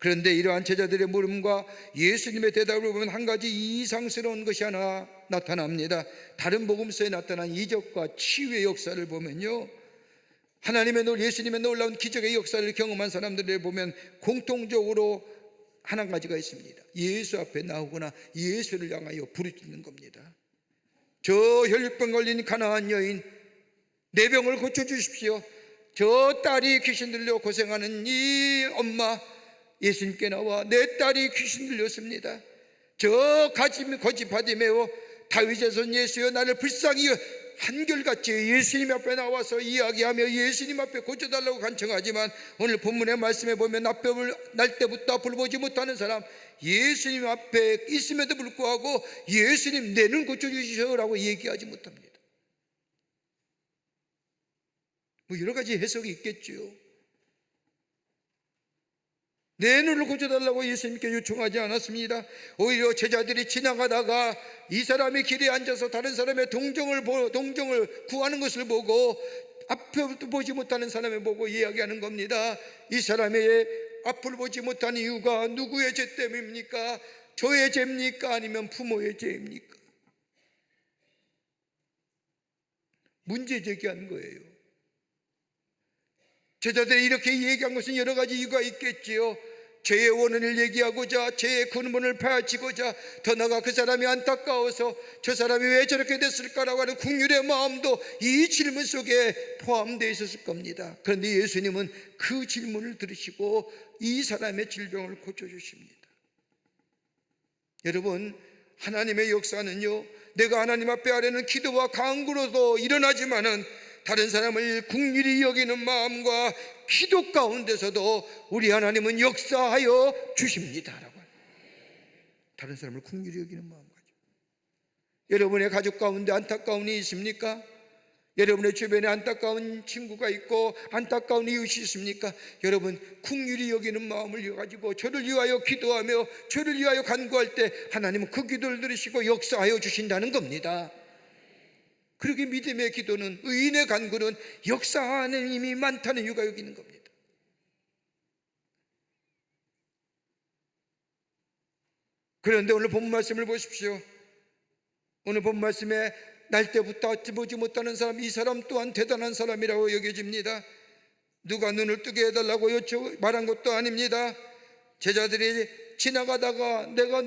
그런데 이러한 제자들의 물음과 예수님의 대답을 보면 한 가지 이상스러운 것이 하나 나타납니다. 다른 복음서에 나타난 이적과 치유의 역사를 보면요, 예수님의 놀라운 기적의 역사를 경험한 들을 보면 공통적으로 한 가지가 있습니다. 예수 앞에 나오거나 예수를 향하여 부르짖는 겁니다. 저 혈육병 걸린 가나안 여인, 내 병을 고쳐주십시오. 저 딸이 귀신 들려 고생하는 이 엄마, 예수님께 나와 내 딸이 귀신 들렸습니다. 저 거지 바디메오, 다윗의 손 예수여 나를 불쌍히 한결같이 예수님 앞에 나와서 이야기하며 예수님 앞에 고쳐달라고 간청하지만, 오늘 본문의 말씀에 보면 날 때부터 앞을 보지 못하는 사람, 예수님 앞에 있음에도 불구하고 예수님 내 눈 고쳐주시오라고 얘기하지 못합니다. 뭐 여러 가지 해석이 있겠지요. 내 눈을 고쳐달라고 예수님께 요청하지 않았습니다. 오히려 제자들이 지나가다가 이 사람이 길에 앉아서 다른 사람의 동정을 구하는 것을 보고 앞을 보지 못하는 사람을 보고 이야기하는 겁니다. 이 사람의 앞을 보지 못한 이유가 누구의 죄 때문입니까? 저의 죄입니까? 아니면 부모의 죄입니까? 문제 제기한 거예요. 제자들이 이렇게 얘기한 것은 여러 가지 이유가 있겠지요. 죄의 원인을 얘기하고자, 죄의 근본을 파헤치고자, 더 나아가 그 사람이 안타까워서 저 사람이 왜 저렇게 됐을까라고 하는 긍휼의 마음도 이 질문 속에 포함되어 있었을 겁니다. 그런데 예수님은 그 질문을 들으시고 이 사람의 질병을 고쳐주십니다. 여러분, 하나님의 역사는요, 내가 하나님 앞에 하려는 기도와 간구로도 일어나지만은 다른 사람을 긍휼히 여기는 마음과 기도 가운데서도 우리 하나님은 역사하여 주십니다. 다른 사람을 긍휼히 여기는 마음 가지고. 여러분의 가족 가운데 안타까운 일이 있습니까? 여러분의 주변에 안타까운 친구가 있고 안타까운 이웃이 있습니까? 여러분, 긍휼히 여기는 마음을 가지고 저를 위하여 기도하며 저를 위하여 간구할 때 하나님은 그 기도를 들으시고 역사하여 주신다는 겁니다. 그렇게 믿음의 기도는, 의인의 간구는 역사하는 힘이 많다는 이유가 여기 있는 겁니다. 그런데 오늘 본 말씀을 보십시오. 오늘 본 말씀에 날 때부터 보지 못하는 사람, 이 사람 또한 대단한 사람이라고 여겨집니다. 누가 눈을 뜨게 해달라고 말한 것도 아닙니다. 제자들이 지나가다가 내가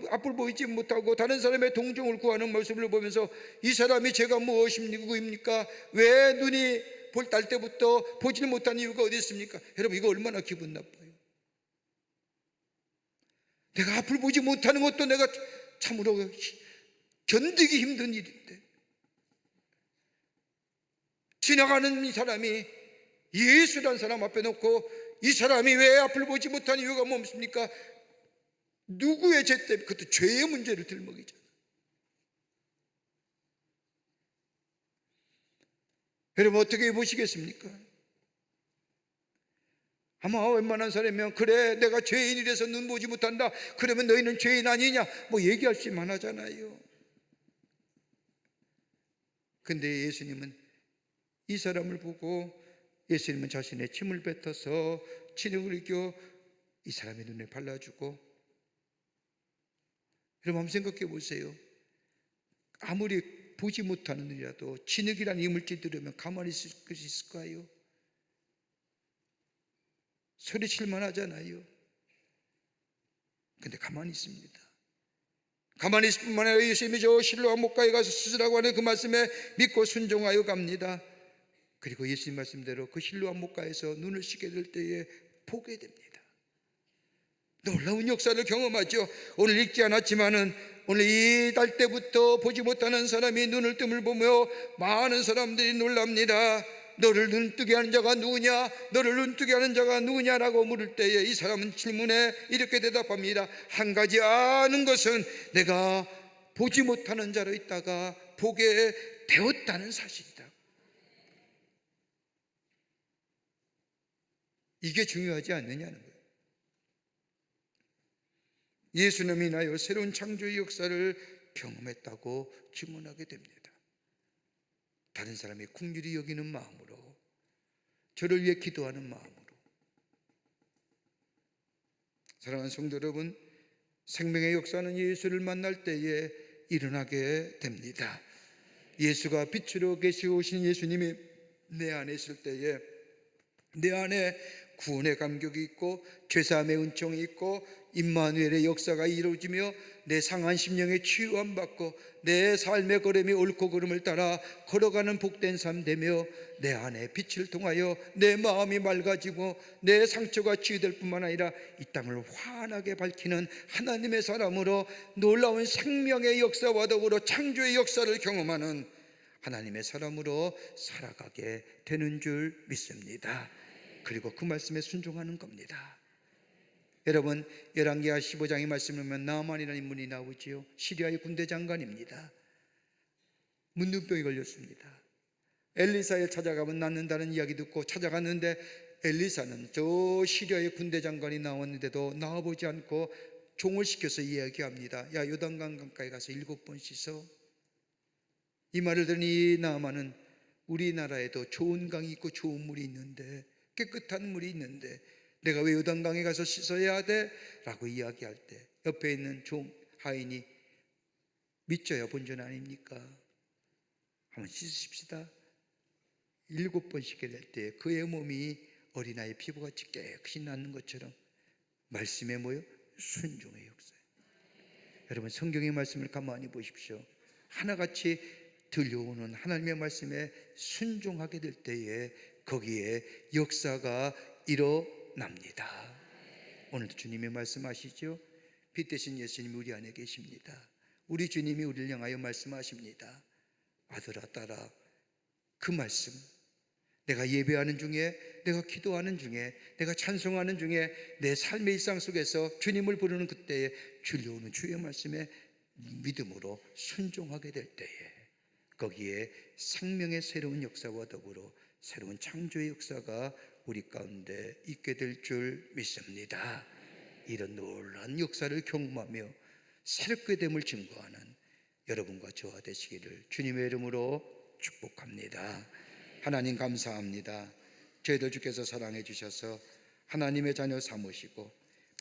앞을 보이지 못하고 다른 사람의 동정을 구하는 모습을 보면서 이 사람이 죄가 무엇입니까? 왜 눈이 날 때부터 보지 못한 이유가 어디 있습니까? 여러분, 이거 얼마나 기분 나빠요. 내가 앞을 보지 못하는 것도 내가 참으로 견디기 힘든 일인데, 지나가는 이 사람이 예수란 사람 앞에 놓고 이 사람이 왜 앞을 보지 못한 이유가 뭡니까? 누구의 죄 때문에? 그것도 죄의 문제를 들먹이잖아요. 여러분, 어떻게 보시겠습니까? 아마 웬만한 사람이면 그래, 내가 죄인이라서 눈 보지 못한다, 그러면 너희는 죄인 아니냐, 뭐 얘기할 수만 하잖아요. 근데 예수님은 이 사람을 보고 예수님은 자신의 침을 뱉어서 진흙을 이겨 이 사람의 눈에 발라주고, 여러분 한번 생각해 보세요. 아무리 보지 못하는 일이라도 진흙이라는 이물질 들으면 가만히 있을 것이 있을까요? 소리칠만 하잖아요. 근데 가만히 있습니다. 가만히 있을 뿐만 아니라 예수님이 저 실로암 목가에 가서 수술하고 하는 그 말씀에 믿고 순종하여 갑니다. 그리고 예수님 말씀대로 그 실로암 목가에서 눈을 씻게 될 때에 보게 됩니다. 놀라운 역사를 경험하죠. 오늘 읽지 않았지만은 오늘 이 달 때부터 보지 못하는 사람이 눈을 뜸을 보며 많은 사람들이 놀랍니다. 너를 눈뜨게 하는 자가 누구냐? 너를 눈뜨게 하는 자가 누구냐라고 물을 때에 이 사람은 질문에 이렇게 대답합니다. 한 가지 아는 것은 내가 보지 못하는 자로 있다가 보게 되었다는 사실이다. 이게 중요하지 않느냐는 거예요. 예수님을 인하여 새로운 창조의 역사를 경험했다고 증언하게 됩니다. 다른 사람의 긍휼히 여기는 마음으로, 저를 위해 기도하는 마음으로. 사랑하는 성도 여러분, 생명의 역사는 예수를 만날 때에 일어나게 됩니다. 예수가 빛으로 계시고 오신 예수님이 내 안에 있을 때에 내 안에 구원의 감격이 있고 죄사함의 은총이 있고 임마누엘의 역사가 이루어지며 내 상한 심령의 치유함 받고 내 삶의 걸음이 옳고 그름을 따라 걸어가는 복된 삶 되며 내 안에 빛을 통하여 내 마음이 맑아지고 내 상처가 치유될 뿐만 아니라 이 땅을 환하게 밝히는 하나님의 사람으로 놀라운 생명의 역사와 더불어 창조의 역사를 경험하는 하나님의 사람으로 살아가게 되는 줄 믿습니다. 그리고 그 말씀에 순종하는 겁니다. 여러분, 열왕기하 15장의 말씀을 보면 나만이라는 인물이 나오지요. 시리아의 군대 장관입니다. 문둥병이 걸렸습니다. 엘리사를 찾아가면 낫는다는 이야기 듣고 찾아갔는데 엘리사는 저 시리아의 군대 장관이 나왔는데도 나와보지 않고 종을 시켜서 이야기합니다. 야, 요단강 강가에 가서 7번 씻어. 이 말을 들으니 나아만은 우리나라에도 좋은 강이 있고 좋은 물이 있는데, 깨끗한 물이 있는데 내가 왜 요단강에 가서 씻어야 돼? 라고 이야기할 때 옆에 있는 종 하인이 믿져야 본전 아닙니까? 한번 씻으십시다. 7번 씻게 될 때 그의 몸이 어린아이 피부같이 깨끗이 낫는 것처럼 말씀에 뭐요? 순종의 역사예요. 여러분, 성경의 말씀을 가만히 보십시오. 하나같이 들려오는 하나님의 말씀에 순종하게 될 때에 거기에 역사가 일어납니다. 오늘도 주님의 말씀하시죠. 빛 대신 예수님이 우리 안에 계십니다. 우리 주님이 우리를 향하여 말씀하십니다. 아들아, 딸아, 그 말씀, 내가 예배하는 중에, 내가 기도하는 중에, 내가 찬송하는 중에, 내 삶의 일상 속에서 주님을 부르는 그때에 들려오는 주의 말씀에 믿음으로 순종하게 될 때에 거기에 생명의 새로운 역사와 더불어 새로운 창조의 역사가 우리 가운데 있게 될 줄 믿습니다. 이런 놀라운 역사를 경험하며 새롭게 됨을 증거하는 여러분과 저와 되시기를 주님의 이름으로 축복합니다. 하나님 감사합니다. 저희들 주께서 사랑해 주셔서 하나님의 자녀 삼으시고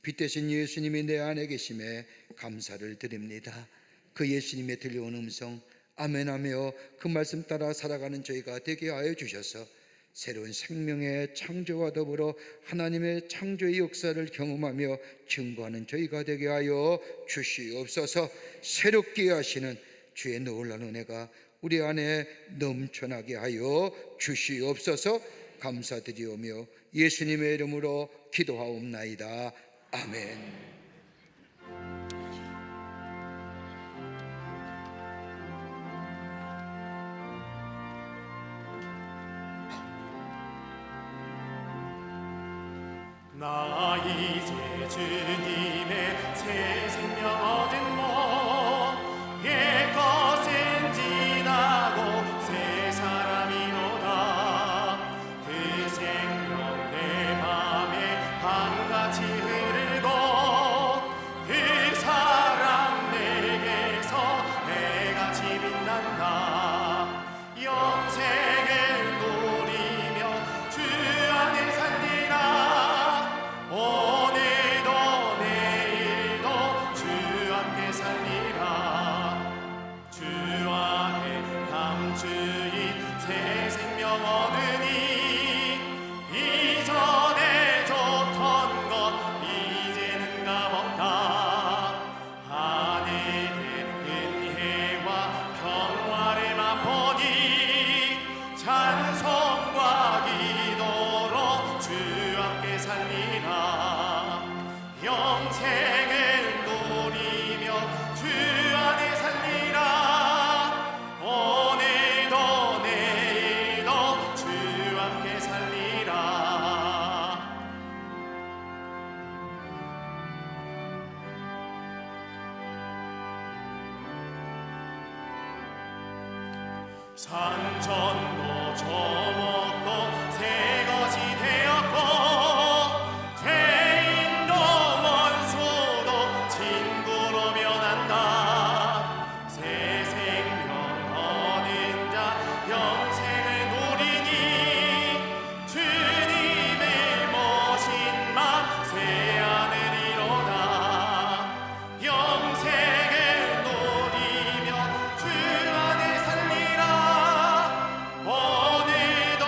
빛 대신 예수님이 내 안에 계심에 감사를 드립니다. 그 예수님의 들려온 음성 아멘하며 그 말씀 따라 살아가는 저희가 되게 하여 주셔서 새로운 생명의 창조와 더불어 하나님의 창조의 역사를 경험하며 증거하는 저희가 되게 하여 주시옵소서. 새롭게 하시는 주의 놀라운 은혜가 우리 안에 넘쳐나게 하여 주시옵소서. 감사드리오며 예수님의 이름으로 기도하옵나이다. 아멘. 나 이제 주님의 새 생명 얻은 몸 옛것은 지나고 새 사람이로다. 그 생명 내 맘에 한같이 흐르고 그 사랑 내게서 해같이 빛난다. 영생을 누리며 주 안에 산디라. 오늘도 내일도 주 함께 살리라. 주 안에 감주인 새 생명 얻으니 이전에 좋던 것 이제는 값없다. 하늘에 산천도 저목도 새 것이 되었고 죄인도 원수도 친구로 변한다. 새 생명 얻은 자 영생을 누리니 주님의 모신 맘 새 하늘이로다. 영생을 누리며 주 안에 살리라. 오늘도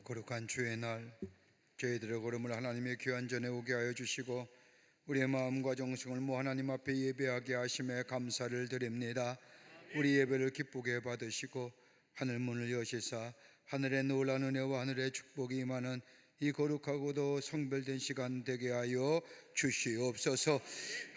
거룩한 주의 날 저희들의 걸음을 하나님의 귀한 전에 오게 하여 주시고 우리의 마음과 정성을 모 하나님 앞에 예배하게 하심에 감사를 드립니다. 우리 예배를 기쁘게 받으시고 하늘 문을 여시사 하늘의 놀라운 은혜와 하늘의 축복이 임하는 이 거룩하고도 성별된 시간 되게 하여 주시옵소서.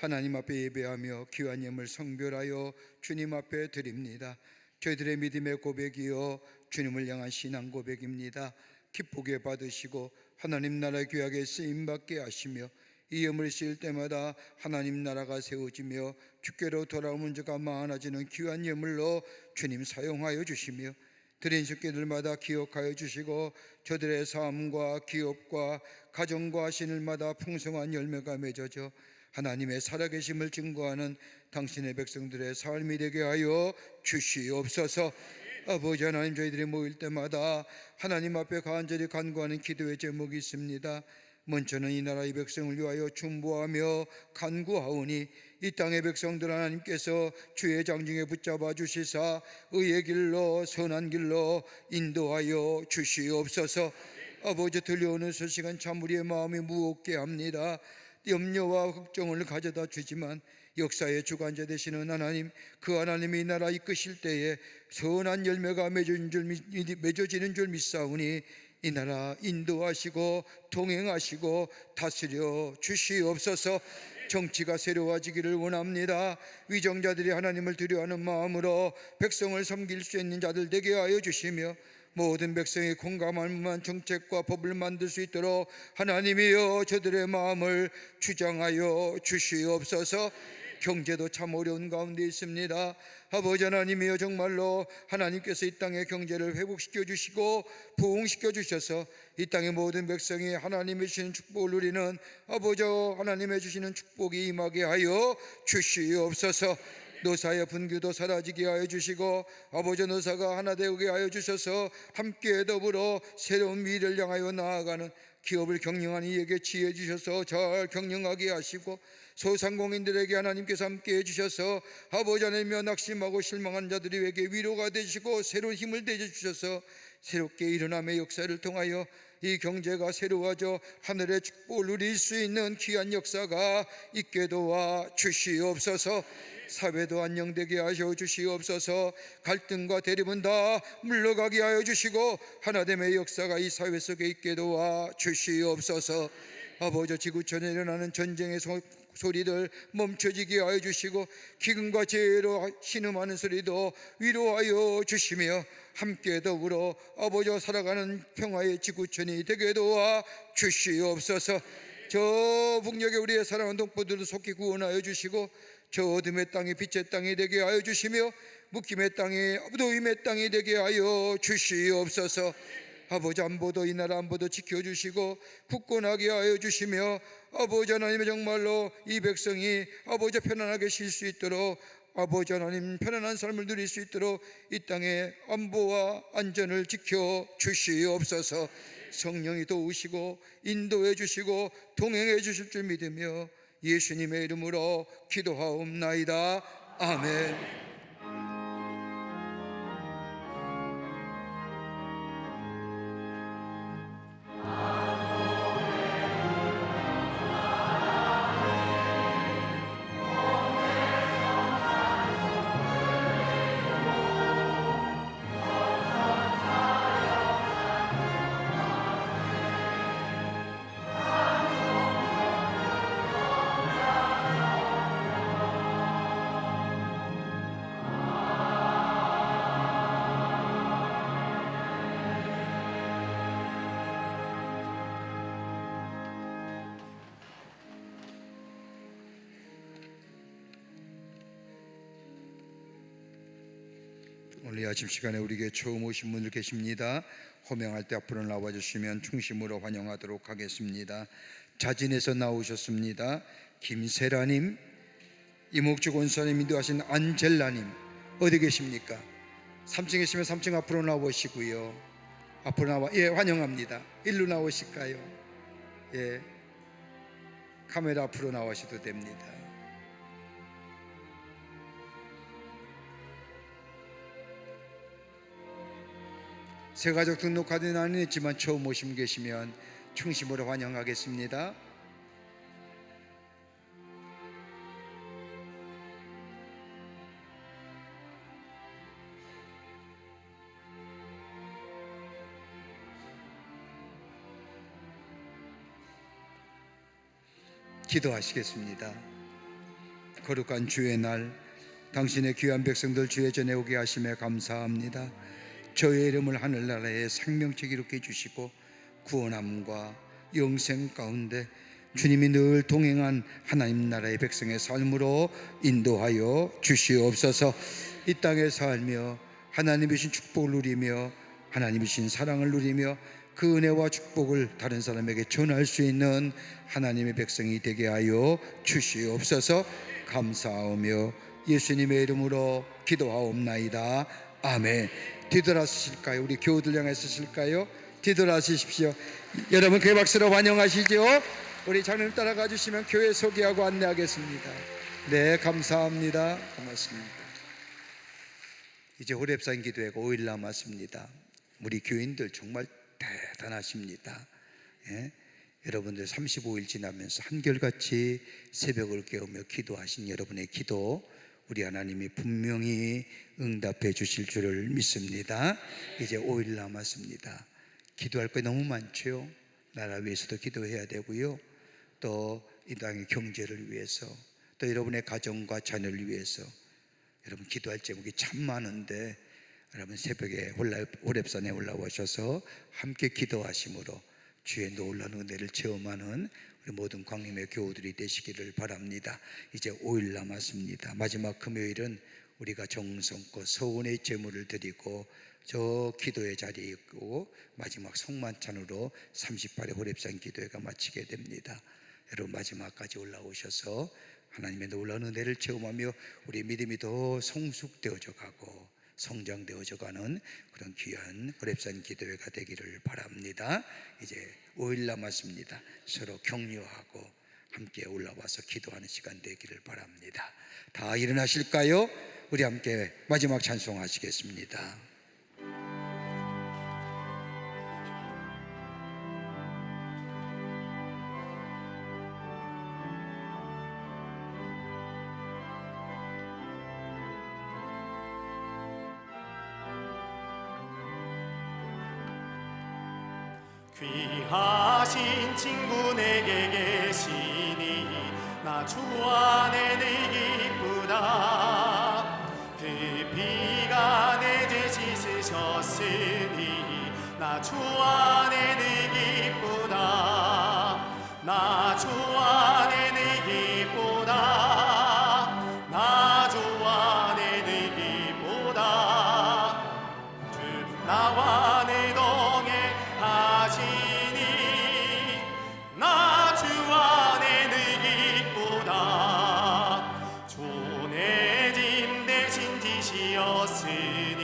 하나님 앞에 예배하며 귀한 예물 성별하여 주님 앞에 드립니다. 저희들의 믿음의 고백이요 주님을 향한 신앙 고백입니다. 기쁘게 받으시고 하나님 나라 귀하게 쓰임받게 하시며 이 예물을 씌울 때마다 하나님 나라가 세워지며 주께로 돌아오는 자가 많아지는 귀한 예물로 주님 사용하여 주시며 드린 식구들마다 기억하여 주시고 저들의 삶과 기업과 가정과 신을마다 풍성한 열매가 맺어져 하나님의 살아계심을 증거하는 당신의 백성들의 삶이 되게 하여 주시옵소서. 아버지 하나님, 저희들이 모일 때마다 하나님 앞에 간절히 간구하는 기도의 제목이 있습니다. 먼저는 이 나라 의 백성을 위하여 중보하며 간구하오니 이 땅의 백성들 하나님께서 주의 장중에 붙잡아 주시사 의의 길로 선한 길로 인도하여 주시옵소서. 아버지, 들려오는 소식은 참 우리의 마음이 무겁게 합니다. 염려와 걱정을 가져다 주지만 역사의 주관자 되시는 하나님, 그 하나님이 이 나라 이끄실 때에 선한 열매가 맺어지는 줄 믿사오니 이 나라 인도하시고 동행하시고 다스려 주시옵소서. 정치가 새로워지기를 원합니다. 위정자들이 하나님을 두려워하는 마음으로 백성을 섬길 수 있는 자들 되게 하여 주시며 모든 백성이 공감할 만한 정책과 법을 만들 수 있도록 하나님이여 저들의 마음을 주장하여 주시옵소서. 경제도 참 어려운 가운데 있습니다. 아버지 하나님이여, 정말로 하나님께서 이 땅의 경제를 회복시켜 주시고 부흥시켜 주셔서 이 땅의 모든 백성이 하나님의 주시는 축복을 누리는 아버지 하나님의 주시는 축복이 임하게 하여 주시옵소서. 노사의 분규도 사라지게 하여 주시고 아버지 노사가 하나 되게 하여 주셔서 함께 더불어 새로운 미래를 향하여 나아가는 기업을 경영하는 이에게 지혜 주셔서 잘 경영하게 하시고 소상공인들에게 하나님께서 함께 해주셔서 아버지 하나님이여 낙심하고 실망한 자들에게 위로가 되시고 새로운 힘을 내주셔서 새롭게 일어남의 역사를 통하여 이 경제가 새로워져 하늘의 축복을 누릴 수 있는 귀한 역사가 있게 도와 주시옵소서. 사회도 안녕되게 하여 주시옵소서. 갈등과 대립은 다 물러가게 하여 주시고 하나됨의 역사가 이 사회 속에 있게 도와 주시옵소서. 아버지, 지구촌에 일어나는 전쟁의 소리들 멈춰지게 하여 주시고 기근과 재해로 신음하는 소리도 위로하여 주시며 함께 더불어 아버지와 살아가는 평화의 지구촌이 되게 도와 주시옵소서. 저 북녘에 우리의 사랑하는 동포들을 속히 구원하여 주시고 저 어둠의 땅이 빛의 땅이 되게 하여 주시며 묶임의 땅이 노임의 땅이 되게 하여 주시옵소서. 아버지, 안보도 이 나라 안보도 지켜주시고 굳건하게 하여 주시며 아버지 하나님, 정말로 이 백성이 아버지 편안하게 쉴 수 있도록 아버지 하나님 편안한 삶을 누릴 수 있도록 이 땅의 안보와 안전을 지켜 주시옵소서. 성령이 도우시고 인도해 주시고 동행해 주실 줄 믿으며 예수님의 이름으로 기도하옵나이다. 아멘. 오늘 아침 시간에 우리에게 처음 오신 분들 계십니다. 호명할 때 앞으로 나와주시면 충심으로 환영하도록 하겠습니다. 자진해서 나오셨습니다. 김세라님, 이목주 권사님 인도하신 안젤라님, 어디 계십니까? 3층에 계시면 3층 앞으로 나오시고요. 앞으로 나와, 예, 환영합니다. 일로 나오실까요? 예, 카메라 앞으로 나오셔도 됩니다. 새가족 등록하는 안은 있지만 처음 오신 계시면 충심으로 환영하겠습니다. 기도하시겠습니다. 거룩한 주의 날, 당신의 귀한 백성들 주의 전에 오게 하심에 감사합니다. 저의 이름을 하늘나라에 생명책 이롭게 해주시고 구원함과 영생 가운데 주님이 늘 동행한 하나님 나라의 백성의 삶으로 인도하여 주시옵소서. 이 땅에 살며 하나님이신 축복을 누리며 하나님이신 사랑을 누리며 그 은혜와 축복을 다른 사람에게 전할 수 있는 하나님의 백성이 되게 하여 주시옵소서. 감사하며 예수님의 이름으로 기도하옵나이다. 아멘. 뒤돌아서실까요? 우리 교우들 향해서 쓰실까요? 뒤돌아서십시오. 여러분 그 박수로 환영하시죠. 우리 장로님 따라가 주시면 교회 소개하고 안내하겠습니다. 네, 감사합니다. 고맙습니다. 이제 호렙산 기도회가 5일 남았습니다. 우리 교인들 정말 대단하십니다. 예? 여러분들 35일 지나면서 한결같이 새벽을 깨우며 기도하신 여러분의 기도 우리 하나님이 분명히 응답해 주실 줄을 믿습니다. 이제 5일 남았습니다. 기도할 거 너무 많죠. 나라 위해서도 기도해야 되고요, 또 이 땅의 경제를 위해서, 또 여러분의 가정과 자녀를 위해서 여러분 기도할 제목이 참 많은데 여러분 새벽에 호렙산에 올라오셔서 함께 기도하심으로 주의 놀라운 은혜를 체험하는 우리 모든 광림의 교우들이 되시기를 바랍니다. 이제 5일 남았습니다. 마지막 금요일은 우리가 정성껏 서원의 제물을 드리고 저 기도의 자리에 있고 마지막 성만찬으로 38회 호렙산 기도회가 마치게 됩니다. 여러분 마지막까지 올라오셔서 하나님의 놀라운 은혜를 체험하며 우리 믿음이 더 성숙되어져 가고 성장되어져 가는 그런 귀한 호렙산 기도회가 되기를 바랍니다. 이제 5일 남았습니다. 서로 격려하고 함께 올라와서 기도하는 시간 되기를 바랍니다. 다 일어나실까요? 우리 함께 마지막 찬송하시겠습니다. 귀하신 친구 내게 계시니 나 주 안에 늘 기쁘다. 그 피가 내 죄 씻으셨으니 나 주 안에 늘 기쁘다. 나 주 안에 늘 기쁘다. 나 주 안에 늘 기쁘다. 주 나와 내 동에 하시니 나 주 안에 늘 기쁘다. 주 내 짐 대신 지시었으니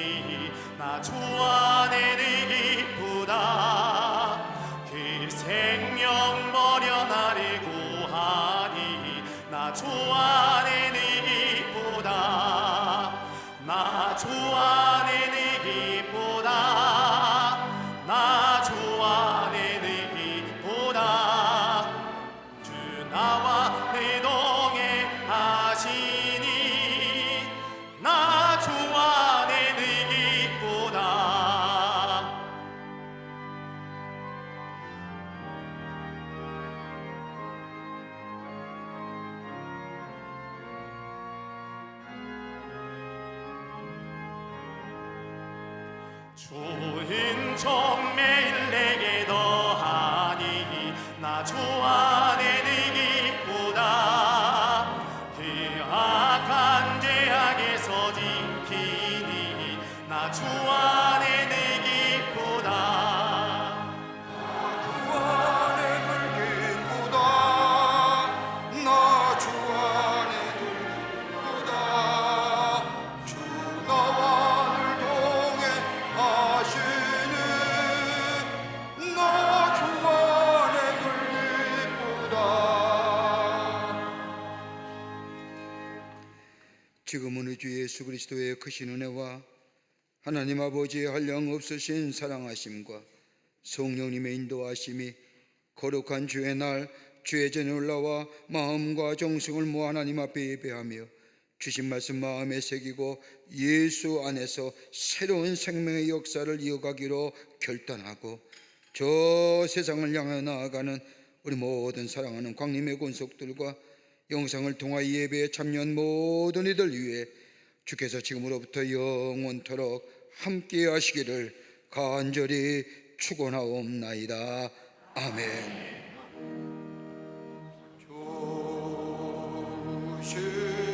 나 주 안에 늘 기쁘다. 그 생명 버려 나를 구하니 나 주 안에 늘 기쁘다. 나 주 안에 늘 기쁘다. 나 주 안에 늘 기쁘다. 주 나와 내 동에 하시니 나 주 안에 늘 기쁘다. 주인 종 매일 내게 더하니 나 주 안에 늘 기쁘다. 그 악한 죄악에서 지키니 나 주 안에 늘 기쁘다. 주 안에 늘 기쁘다. 나 주 안에 늘 기쁘다. 주 나와 늘 동행하시니 나 주 안에 늘 기쁘다. 지금은 우리 주 예수 그리스도의 크신 은혜와 하나님 아버지의 한량없으신 사랑하심과 성령님의 인도하심이 거룩한 주의 날 주의 전에 올라와 마음과 정성을 모아 하나님 앞에 예배하며 주신 말씀 마음에 새기고 예수 안에서 새로운 생명의 역사를 이어가기로 결단하고 저 세상을 향해 나아가는 우리 모든 사랑하는 광림의 권속들과 영상을 통하여 예배에 참여한 모든 이들 위해 주께서 지금으로부터 영원토록 함께 하시기를 간절히 축원하옵나이다. 아멘. 조시